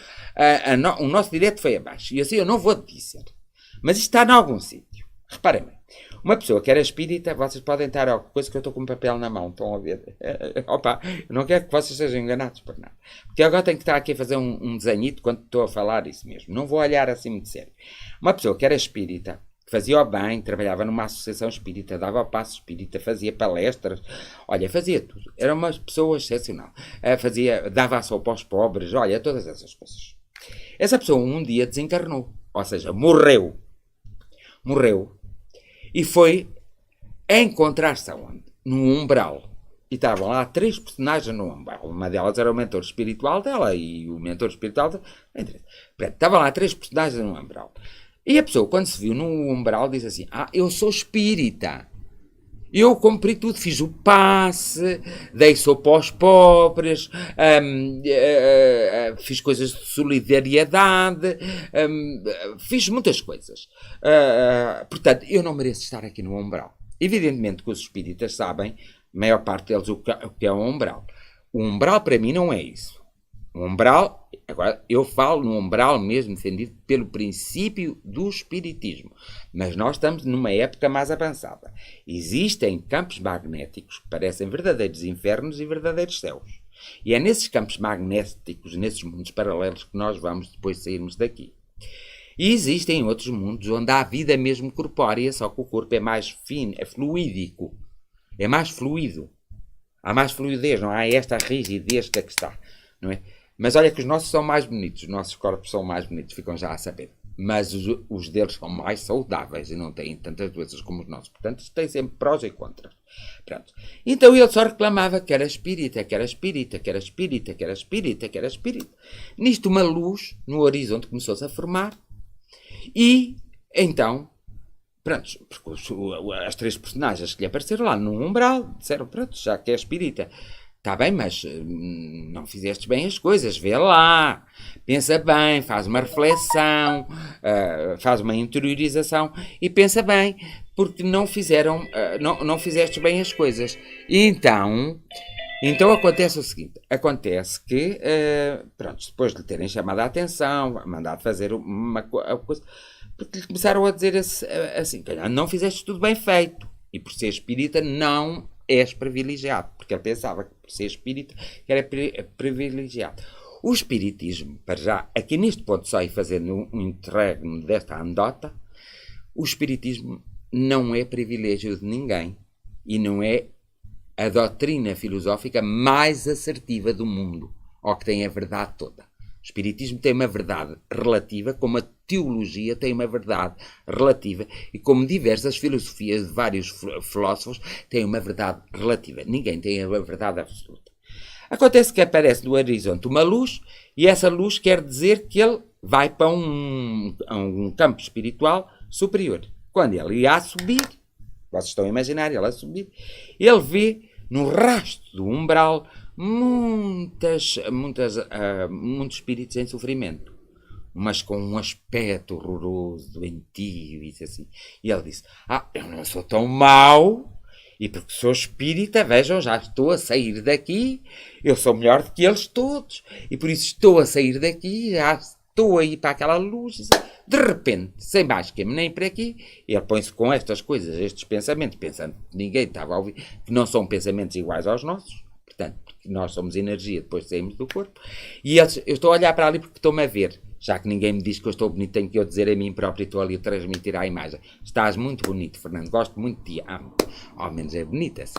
o nosso direto foi abaixo. E assim eu não vou dizer. Mas isto está em algum sítio. Reparem bem. Uma pessoa que era espírita, vocês podem estar alguma coisa que eu estou com um papel na mão, estão a ver? Opa, eu não quero que vocês sejam enganados por nada. Porque agora tenho que estar aqui a fazer um desenhito quando estou a falar isso mesmo. Não vou olhar assim muito sério. Uma pessoa que era espírita, fazia o bem, trabalhava numa associação espírita, dava o passo espírita, fazia palestras, olha, fazia tudo. Era uma pessoa excepcional. Dava a sopa aos pobres, olha, todas essas coisas. Essa pessoa um dia desencarnou, ou seja, morreu. E foi encontrar-se aonde? No umbral. E estavam lá 3 personagens no umbral. Uma delas era o mentor espiritual dela e o mentor espiritual dela. Estavam lá 3 personagens no umbral. E a pessoa, quando se viu no umbral, diz assim, eu sou espírita. Eu cumpri tudo, fiz o passe, dei sopa aos pobres, fiz coisas de solidariedade, fiz muitas coisas. Portanto, eu não mereço estar aqui no umbral. Evidentemente que os espíritas sabem, a maior parte deles, o que é um umbral. O umbral para mim não é isso. O umbral, agora eu falo no umbral mesmo defendido pelo princípio do espiritismo, mas nós estamos numa época mais avançada. Existem campos magnéticos que parecem verdadeiros infernos e verdadeiros céus. E é nesses campos magnéticos, nesses mundos paralelos que nós vamos depois sairmos daqui. E existem outros mundos onde há vida mesmo corpórea, só que o corpo é mais fino, é fluídico, é mais fluido. Há mais fluidez, não há esta rigidez que aqui está, não é? Mas olha que os nossos são mais bonitos, os nossos corpos são mais bonitos, ficam já a saber. Mas os deles são mais saudáveis e não têm tantas doenças como os nossos. Portanto, tem sempre prós e contras. Pronto. Então ele só reclamava que era espírita, que era espírita, que era espírita, que era espírita, que era espírita. Nisto uma luz no horizonte começou-se a formar e então, pronto, porque as 3 personagens que lhe apareceram lá no umbral disseram, pronto, já que é espírita, está bem, mas não fizeste bem as coisas, vê lá, pensa bem, faz uma reflexão, faz uma interiorização e pensa bem, porque não fizeste bem as coisas. E então acontece o seguinte, acontece que, pronto, depois de lhe terem chamado a atenção, mandado fazer uma coisa, porque lhe começaram a dizer assim, não fizeste tudo bem feito, e por ser espírita não és privilegiado, porque ele pensava que por ser espírita era privilegiado. O espiritismo, para já, aqui neste ponto só ir fazendo um interregno desta anedota, o espiritismo não é privilégio de ninguém e não é a doutrina filosófica mais assertiva do mundo, ou que tem a verdade toda. O espiritismo tem uma verdade relativa, como a teologia tem uma verdade relativa, e como diversas filosofias de vários filósofos têm uma verdade relativa. Ninguém tem a verdade absoluta. Acontece que aparece no horizonte uma luz, e essa luz quer dizer que ele vai para um campo espiritual superior. Quando ele ia a subir, vocês estão a imaginar, ele a subir, ele vê no rastro do umbral muitos espíritos em sofrimento, mas com um aspecto horroroso, doentio, e assim. E ele disse, eu não sou tão mau, E porque sou espírita, vejam, já estou a sair daqui, eu sou melhor do que eles todos, e por isso estou a sair daqui, já estou a ir para aquela luz. De repente, sem mais que nem para aqui, ele põe-se com estas coisas, estes pensamentos, pensando que ninguém estava a ouvir, que não são pensamentos iguais aos nossos, portanto, porque nós somos energia, depois saímos do corpo, e eu estou a olhar para ali porque estou-me a ver, já que ninguém me diz que eu estou bonito, tenho que eu dizer a mim próprio e estou ali a transmitir à imagem. Estás muito bonito, Fernando, gosto muito de ti, amo. Ao menos é bonito assim.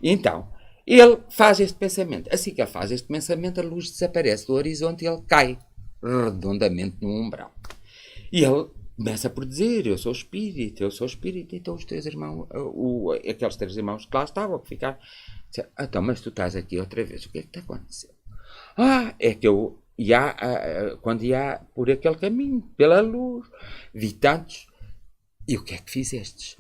E então, ele faz este pensamento. Assim que ele faz este pensamento, a luz desaparece do horizonte e ele cai redondamente no umbral. E ele começa por dizer, eu sou espírito. Então os teus irmãos, aqueles 3 irmãos que lá estavam, que ficaram, disseram, então, mas tu estás aqui outra vez, o que é que te aconteceu? É que eu quando ia por aquele caminho, pela luz, vi tantos, e o que é que fizestes?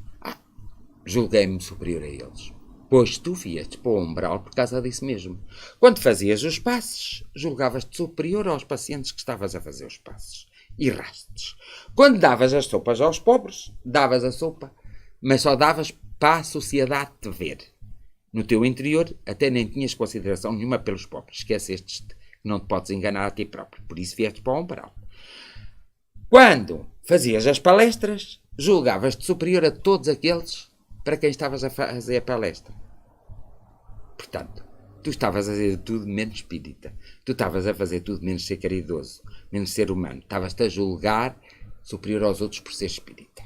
Julguei-me superior a eles, pois tu vieste para o umbral por causa disso mesmo. Quando fazias os passos, julgavas-te superior aos pacientes que estavas a fazer os passos. Errastes. Quando davas as sopas aos pobres, davas a sopa, mas só davas para a sociedade te ver. No teu interior, até nem tinhas consideração nenhuma pelos pobres. Esqueceste-te que não te podes enganar a ti próprio. Por isso vieste para o umbral. Quando fazias as palestras, julgavas-te superior a todos aqueles para quem estavas a fazer a palestra. Portanto, tu estavas a fazer tudo menos espírita. Tu estavas a fazer tudo menos ser caridoso, menos ser humano. Estavas-te a julgar superior aos outros por ser espírita.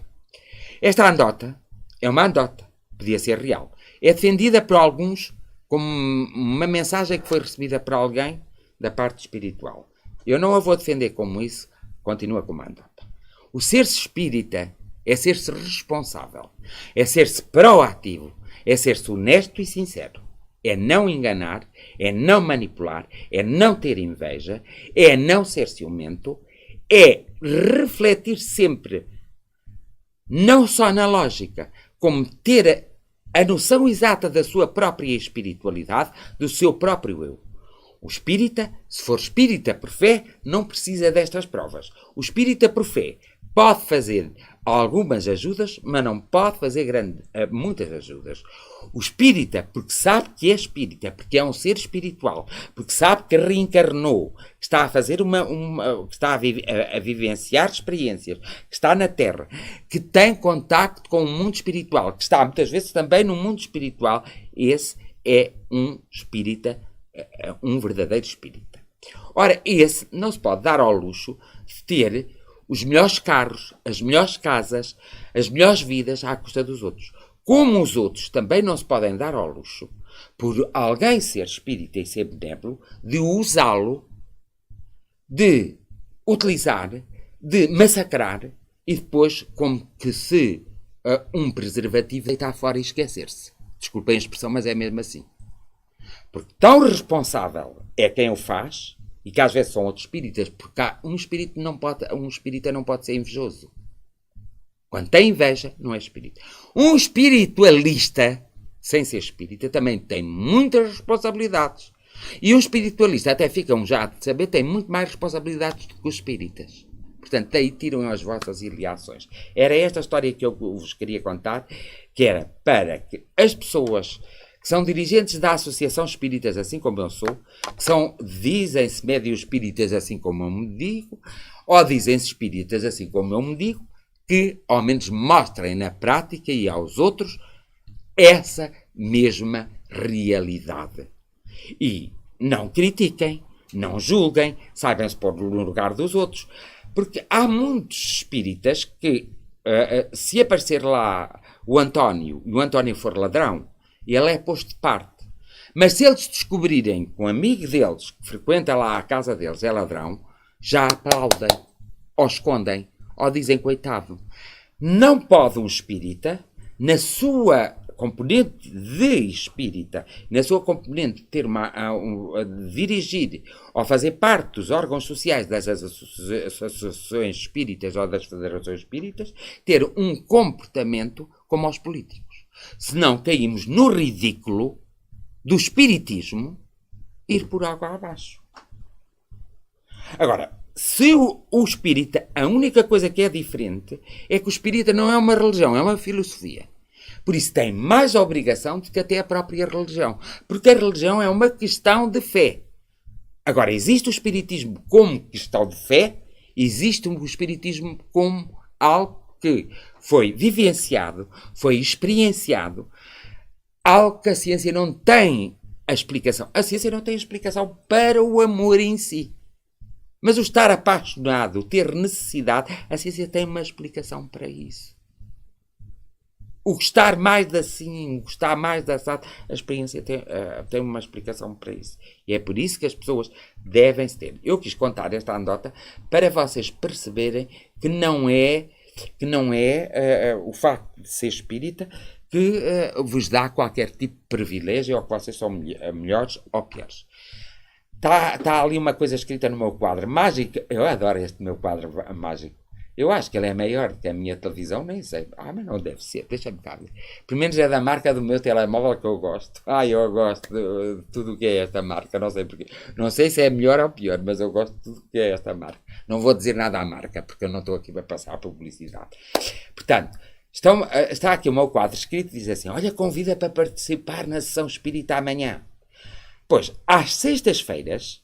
Esta andota é uma andota. Podia ser real. É defendida por alguns como uma mensagem que foi recebida por alguém da parte espiritual. Eu não a vou defender como isso. Continua como andota. O ser-se espírita é ser-se responsável. É ser-se proativo. É ser-se honesto e sincero. É não enganar, é não manipular, é não ter inveja, é não ser ciumento, é refletir sempre, não só na lógica, como ter a noção exata da sua própria espiritualidade, do seu próprio eu. O espírita, se for espírita por fé, não precisa destas provas. O espírita por fé pode fazer algumas ajudas, mas não pode fazer muitas ajudas. O espírita, porque sabe que é espírita, porque é um ser espiritual, porque sabe que reencarnou, que está a fazer que está a vivenciar experiências, que está na Terra, que tem contacto com o mundo espiritual, que está muitas vezes também no mundo espiritual, esse é um espírita, um verdadeiro espírita. Ora, esse não se pode dar ao luxo de ter os melhores carros, as melhores casas, as melhores vidas à custa dos outros. Como os outros também não se podem dar ao luxo, por alguém ser espírita e ser benévolo, de usá-lo, de utilizar, de massacrar e depois como que se um preservativo deitar fora e esquecer-se. Desculpem a expressão, mas é mesmo assim. Porque tão responsável é quem o faz, e que às vezes são outros espíritas, porque um espírita não pode ser invejoso. Quando tem inveja, não é espírita. Um espiritualista, sem ser espírita, também tem muitas responsabilidades. E um espiritualista, até ficam já de saber, tem muito mais responsabilidades do que os espíritas. Portanto, daí tiram as vossas iliações. Era esta história que eu vos queria contar, que era para que as pessoas que são dirigentes da Associação Espíritas, assim como eu sou, que dizem-se médios espíritas, assim como eu me digo, ou dizem-se espíritas, assim como eu me digo, que ao menos mostrem na prática e aos outros essa mesma realidade. E não critiquem, não julguem, saibam-se pôr no lugar dos outros, porque há muitos espíritas que, se aparecer lá o António, e o António for ladrão, ele é posto de parte. Mas se eles descobrirem que um amigo deles, que frequenta lá a casa deles, é ladrão, já aplaudem, ou escondem, ou dizem coitado. Não pode um espírita, na sua componente de espírita, na sua componente de ter dirigir ou fazer parte dos órgãos sociais das associações espíritas ou das federações espíritas, ter um comportamento como aos políticos. Senão caímos no ridículo do espiritismo ir por água abaixo. Agora, se o espírita, a única coisa que é diferente é que o espírita não é uma religião, é uma filosofia. Por isso tem mais obrigação do que até a própria religião. Porque a religião é uma questão de fé. Agora, existe o espiritismo como questão de fé, existe o espiritismo como algo que foi vivenciado, foi experienciado, algo que a ciência não tem a explicação. A ciência não tem a explicação para o amor em si. Mas o estar apaixonado, o ter necessidade, a ciência tem uma explicação para isso. O gostar mais assim, o gostar mais assado, a experiência tem uma explicação para isso. E é por isso que as pessoas devem se ter. Eu quis contar esta anedota para vocês perceberem que não é o facto de ser espírita que vos dá qualquer tipo de privilégio ou que vocês são melhores ou piores. Está ali uma coisa escrita no meu quadro mágico. Eu adoro este meu quadro mágico. Eu acho que ele é maior que a minha televisão, nem sei. Mas não deve ser, deixa-me cá ver. Pelo menos é da marca do meu telemóvel que eu gosto. Eu gosto de tudo o que é esta marca, não sei porquê. Não sei se é melhor ou pior, mas eu gosto de tudo o que é esta marca. Não vou dizer nada à marca, porque eu não estou aqui para passar a publicidade. Portanto, está aqui o meu quadro escrito e diz assim: olha, convida para participar na sessão espírita amanhã. Pois, às sextas-feiras,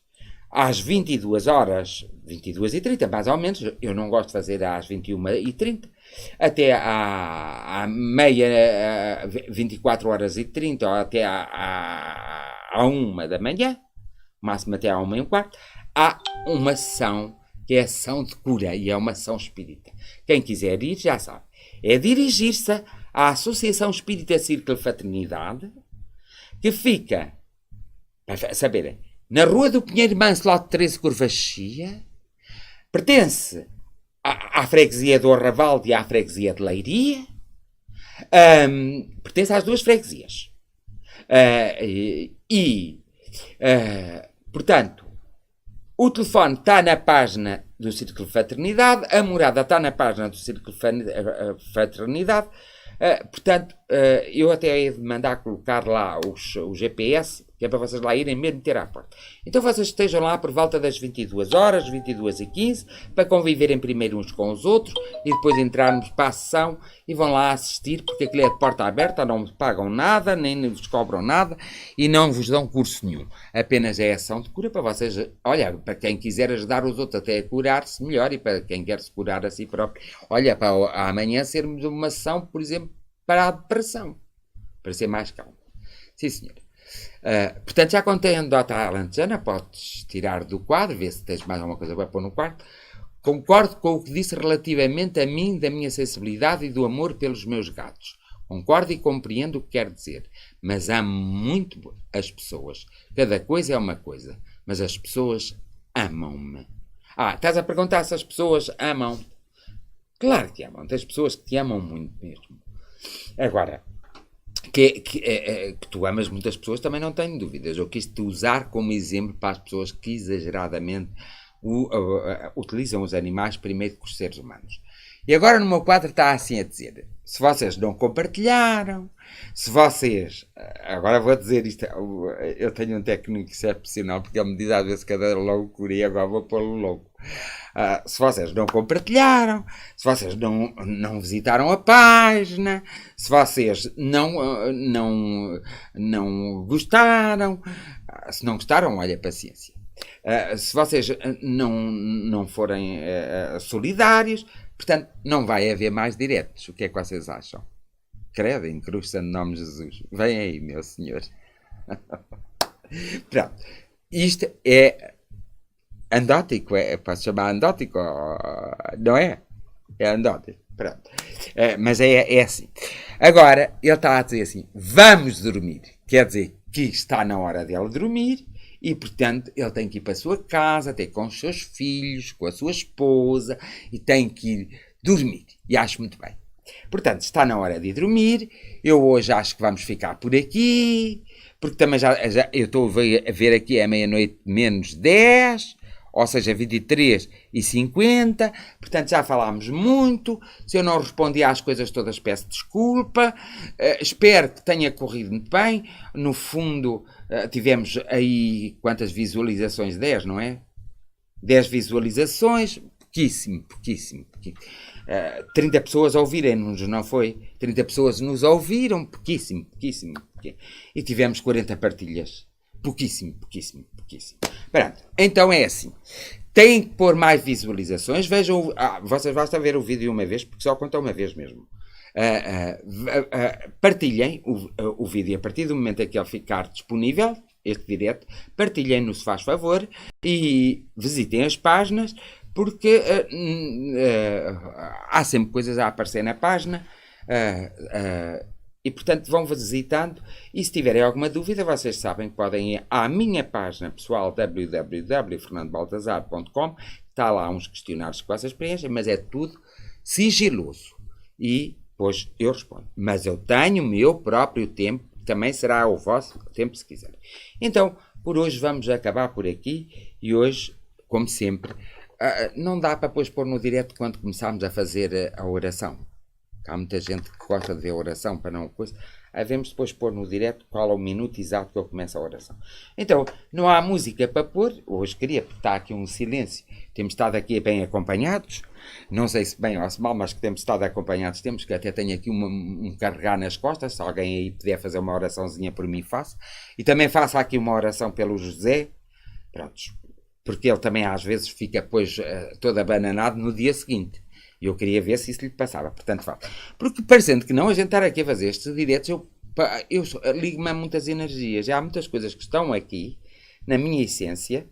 às 22 horas, 22h30 mais ou menos, eu não gosto de fazer às 21h30, até à meia, 24h30, ou até à 1 da manhã, máximo até à 1h15, há uma sessão, que é a sessão de cura, e é uma sessão espírita. Quem quiser ir, já sabe. É dirigir-se à Associação Espírita Círculo Fraternidade, que fica, para saberem, na Rua do Pinheiro Manso, lote 13, Curva Chia, pertence à freguesia do Arravalde e à freguesia de Leiria, pertence às duas freguesias. Portanto, o telefone está na página do Círculo Fraternidade, a morada está na página do Círculo Fraternidade, portanto, eu até hei de mandar colocar lá o GPS, que é para vocês lá irem mesmo ter à porta. Então vocês estejam lá por volta das 22 horas, 22h15, para conviverem primeiro uns com os outros e depois entrarmos para a sessão e vão lá assistir, porque aquilo é de porta aberta, não pagam nada, nem vos cobram nada e não vos dão curso nenhum. Apenas é ação de cura para vocês, olha, para quem quiser ajudar os outros até a curar-se melhor e para quem quer se curar a si próprio. Olha, para amanhã sermos uma sessão, por exemplo, para a depressão, para ser mais calmo. Sim, senhor. Portanto, já contei a anedota à alentejana, podes tirar do quadro, ver se tens mais alguma coisa para pôr no quarto. Concordo com o que disse relativamente a mim, da minha sensibilidade e do amor pelos meus gatos. Concordo e compreendo o que quer dizer, mas amo muito as pessoas. Cada coisa é uma coisa, mas as pessoas amam-me. Estás a perguntar se as pessoas amam? Claro que amam, tens pessoas que te amam muito mesmo. Agora, que tu amas muitas pessoas, também não tenho dúvidas. Eu quis-te usar como exemplo para as pessoas que exageradamente utilizam os animais primeiro que os seres humanos. E agora no meu quadro está assim a dizer: se vocês não compartilharam, se vocês... Agora vou dizer isto, eu tenho um técnico excepcional, porque ele me diz às vezes cada loucura e agora vou pô-lo louco. Se vocês não compartilharam, se vocês não visitaram a página, se vocês não gostaram, se não gostaram, olha, paciência. Se vocês não forem solidários, portanto, não vai haver mais diretos. O que é que vocês acham? Credo, em cruz, santo nome de Jesus. Vem aí, meu senhor. Pronto. Isto é andótico, posso chamar andótico, não é? É andótico, pronto. Mas é assim. Agora, ele está a dizer assim: vamos dormir. Quer dizer que está na hora dele dormir e, portanto, ele tem que ir para a sua casa, tem que ir com os seus filhos, com a sua esposa e tem que ir dormir. E acho muito bem. Portanto, está na hora de ir dormir. Eu hoje acho que vamos ficar por aqui, porque também já eu estou a ver aqui, é meia-noite menos 10, ou seja, 23h50, portanto já falámos muito. Se eu não respondi às coisas todas, peço desculpa. Espero que tenha corrido muito bem. No fundo, tivemos aí quantas visualizações? 10, não é? 10 visualizações, pouquíssimo. 30 pessoas ouvirem-nos, não foi? 30 pessoas nos ouviram, pouquíssimo. E tivemos 40 partilhas. Pouquíssimo. Pronto, então é assim. Tem que pôr mais visualizações. Vejam, vocês basta ver o vídeo uma vez, porque só conta uma vez mesmo. Partilhem o vídeo a partir do momento em que ele ficar disponível, este direto, partilhem-no se faz favor e visitem as páginas, porque há sempre coisas a aparecer na página e portanto vão visitando, e se tiverem alguma dúvida vocês sabem que podem ir à minha página pessoal www.fernandobaltazar.com. Está lá uns questionários que vocês preenchem, mas é tudo sigiloso e depois eu respondo. Mas eu tenho o meu próprio tempo, também será o vosso tempo se quiserem. Então, por hoje vamos acabar por aqui, e hoje, como sempre, não dá para depois pôr no direto quando começarmos a fazer a oração. Há muita gente que gosta de ver a oração para não coisa. Devemos depois pôr no direto qual é o minuto exato que eu começo a oração. Então, não há música para pôr. Hoje queria, porque está aqui um silêncio. Temos estado aqui bem acompanhados. Não sei se bem ou se mal, mas que temos estado acompanhados. Temos que até tenho aqui um carregar nas costas. Se alguém aí puder fazer uma oraçãozinha por mim, faço. E também faço aqui uma oração pelo José. Prontos. Porque ele também às vezes fica depois todo abananado no dia seguinte. E eu queria ver se isso lhe passava. Portanto, falo. Porque parecendo que não, a gente estar aqui a fazer estes diretos, eu ligo-me a muitas energias. Há muitas coisas que estão aqui, na minha essência,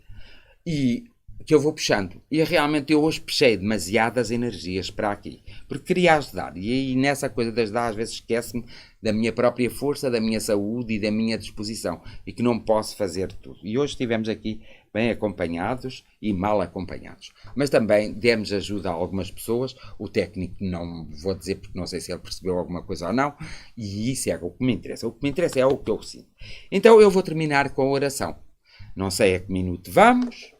e que eu vou puxando. E realmente eu hoje puxei demasiadas energias para aqui. Porque queria ajudar. E aí nessa coisa de ajudar, às vezes esqueço-me da minha própria força, da minha saúde e da minha disposição. E que não posso fazer tudo. E hoje estivemos aqui bem acompanhados e mal acompanhados. Mas também demos ajuda a algumas pessoas. O técnico não vou dizer porque não sei se ele percebeu alguma coisa ou não. E isso é o que me interessa. O que me interessa é o que eu sinto. Então eu vou terminar com a oração. Não sei a que minuto vamos,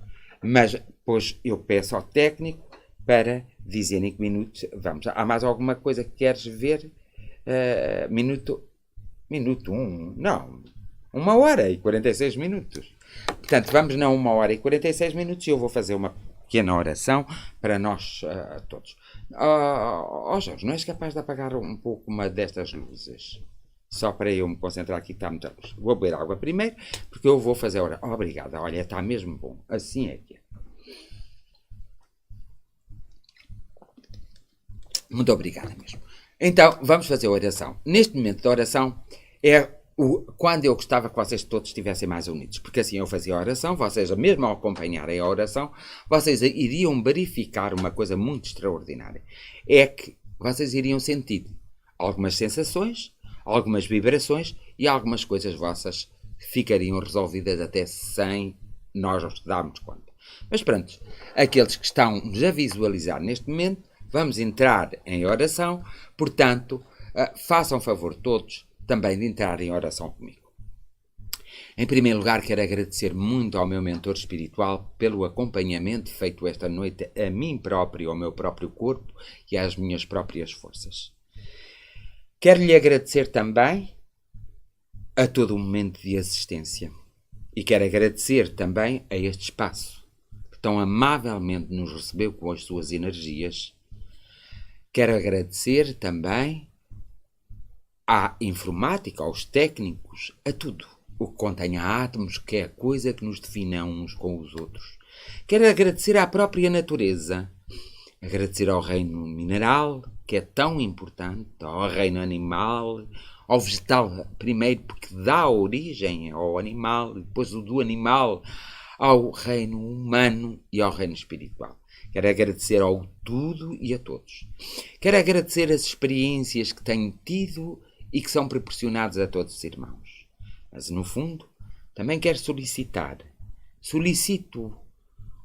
mas depois eu peço ao técnico para dizer em que minuto vamos. Há mais alguma coisa que queres ver? Minuto 1? Não. 1h46. Portanto, vamos na 1h46 e eu vou fazer uma pequena oração para nós todos. Jorge, não és capaz de apagar um pouco uma destas luzes? Só para eu me concentrar aqui, está muita luz. Vou beber água primeiro, porque eu vou fazer a oração. Obrigada, olha, está mesmo bom. Assim é que é. Muito obrigada mesmo. Então, vamos fazer a oração. Neste momento da oração é quando eu gostava que vocês todos estivessem mais unidos. Porque assim eu fazia a oração, vocês mesmo ao acompanharem a oração, vocês iriam verificar uma coisa muito extraordinária. É que vocês iriam sentir algumas sensações, algumas vibrações e algumas coisas vossas ficariam resolvidas até sem nós nos darmos conta. Mas pronto, aqueles que estão a visualizar neste momento, vamos entrar em oração, portanto, façam favor todos também de entrar em oração comigo. Em primeiro lugar, quero agradecer muito ao meu mentor espiritual pelo acompanhamento feito esta noite a mim próprio, ao meu próprio corpo e às minhas próprias forças. Quero lhe agradecer também a todo o momento de assistência. E quero agradecer também a este espaço que tão amavelmente nos recebeu com as suas energias. Quero agradecer também à informática, aos técnicos, a tudo o que contenha átomos, que é a coisa que nos define uns com os outros. Quero agradecer à própria natureza, agradecer ao reino mineral, que é tão importante, ao reino animal, ao vegetal primeiro, porque dá origem ao animal, depois do animal ao reino humano e ao reino espiritual. Quero agradecer ao tudo e a todos. Quero agradecer as experiências que tenho tido e que são proporcionadas a todos os irmãos. Mas, no fundo, também quero solicito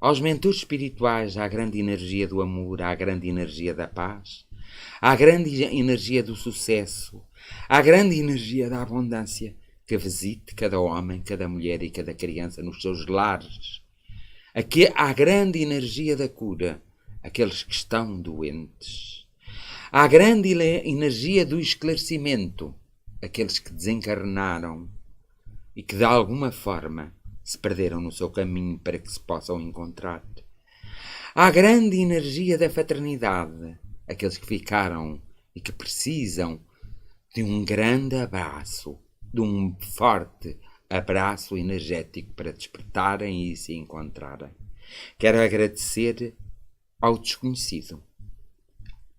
aos mentores espirituais à grande energia do amor, à grande energia da paz, à grande energia do sucesso, à grande energia da abundância, que visite cada homem, cada mulher e cada criança nos seus lares. Aqui há grande energia da cura, aqueles que estão doentes. Há grande energia do esclarecimento, aqueles que desencarnaram e que de alguma forma se perderam no seu caminho para que se possam encontrar. Há grande energia da fraternidade, aqueles que ficaram e que precisam de um grande abraço, de um forte abraço energético para despertarem e se encontrarem. Quero agradecer ao desconhecido,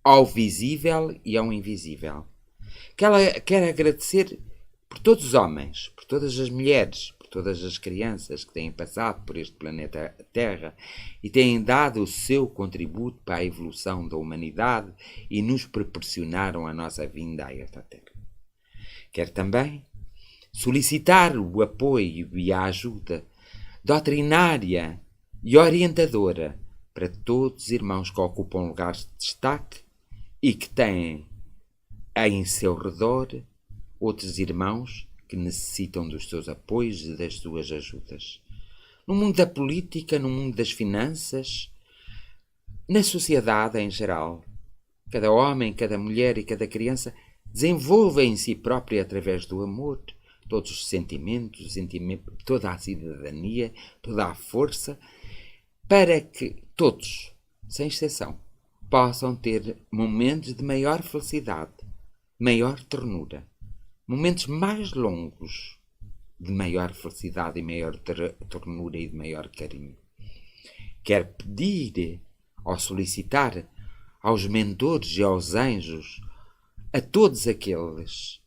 ao visível e ao invisível. Quero agradecer por todos os homens, por todas as mulheres, por todas as crianças que têm passado por este planeta Terra e têm dado o seu contributo para a evolução da humanidade e nos proporcionaram a nossa vinda a esta Terra. Quero também solicitar o apoio e a ajuda doutrinária e orientadora para todos os irmãos que ocupam lugares de destaque e que têm em seu redor outros irmãos que necessitam dos seus apoios e das suas ajudas. No mundo da política, no mundo das finanças, na sociedade em geral, cada homem, cada mulher e cada criança desenvolve em si própria, através do amor, todos os sentimentos, toda a cidadania, toda a força, para que todos, sem exceção, possam ter momentos de maior felicidade, maior ternura, momentos mais longos de maior felicidade e maior ternura e de maior carinho. Quero pedir ou solicitar aos mentores e aos anjos, a todos aqueles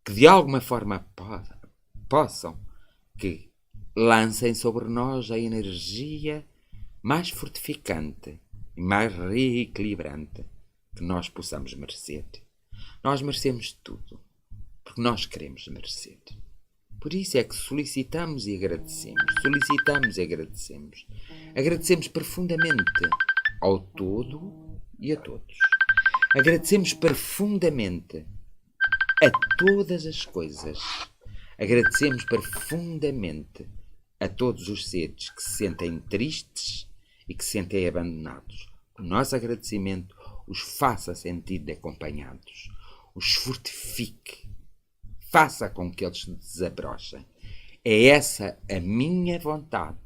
que de alguma forma possam, que lancem sobre nós a energia mais fortificante e mais reequilibrante que nós possamos merecer. Nós merecemos tudo, porque nós queremos merecer. Por isso é que solicitamos e agradecemos, agradecemos profundamente ao todo e a todos. Agradecemos profundamente a todas as coisas. Agradecemos profundamente a todos os seres que se sentem tristes e que se sentem abandonados. O nosso agradecimento os faça sentir acompanhados, os fortifique, faça com que eles se desabrochem. É essa a minha vontade,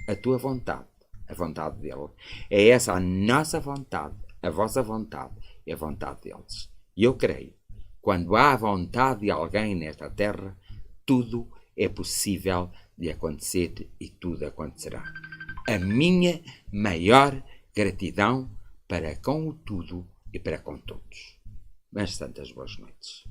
a tua vontade, a vontade dele. É essa a nossa vontade, a vossa vontade e a vontade deles. E eu creio, quando há vontade de alguém nesta terra, tudo é possível de acontecer e tudo acontecerá. A minha maior gratidão para com o tudo e para com todos. Mas tantas boas noites.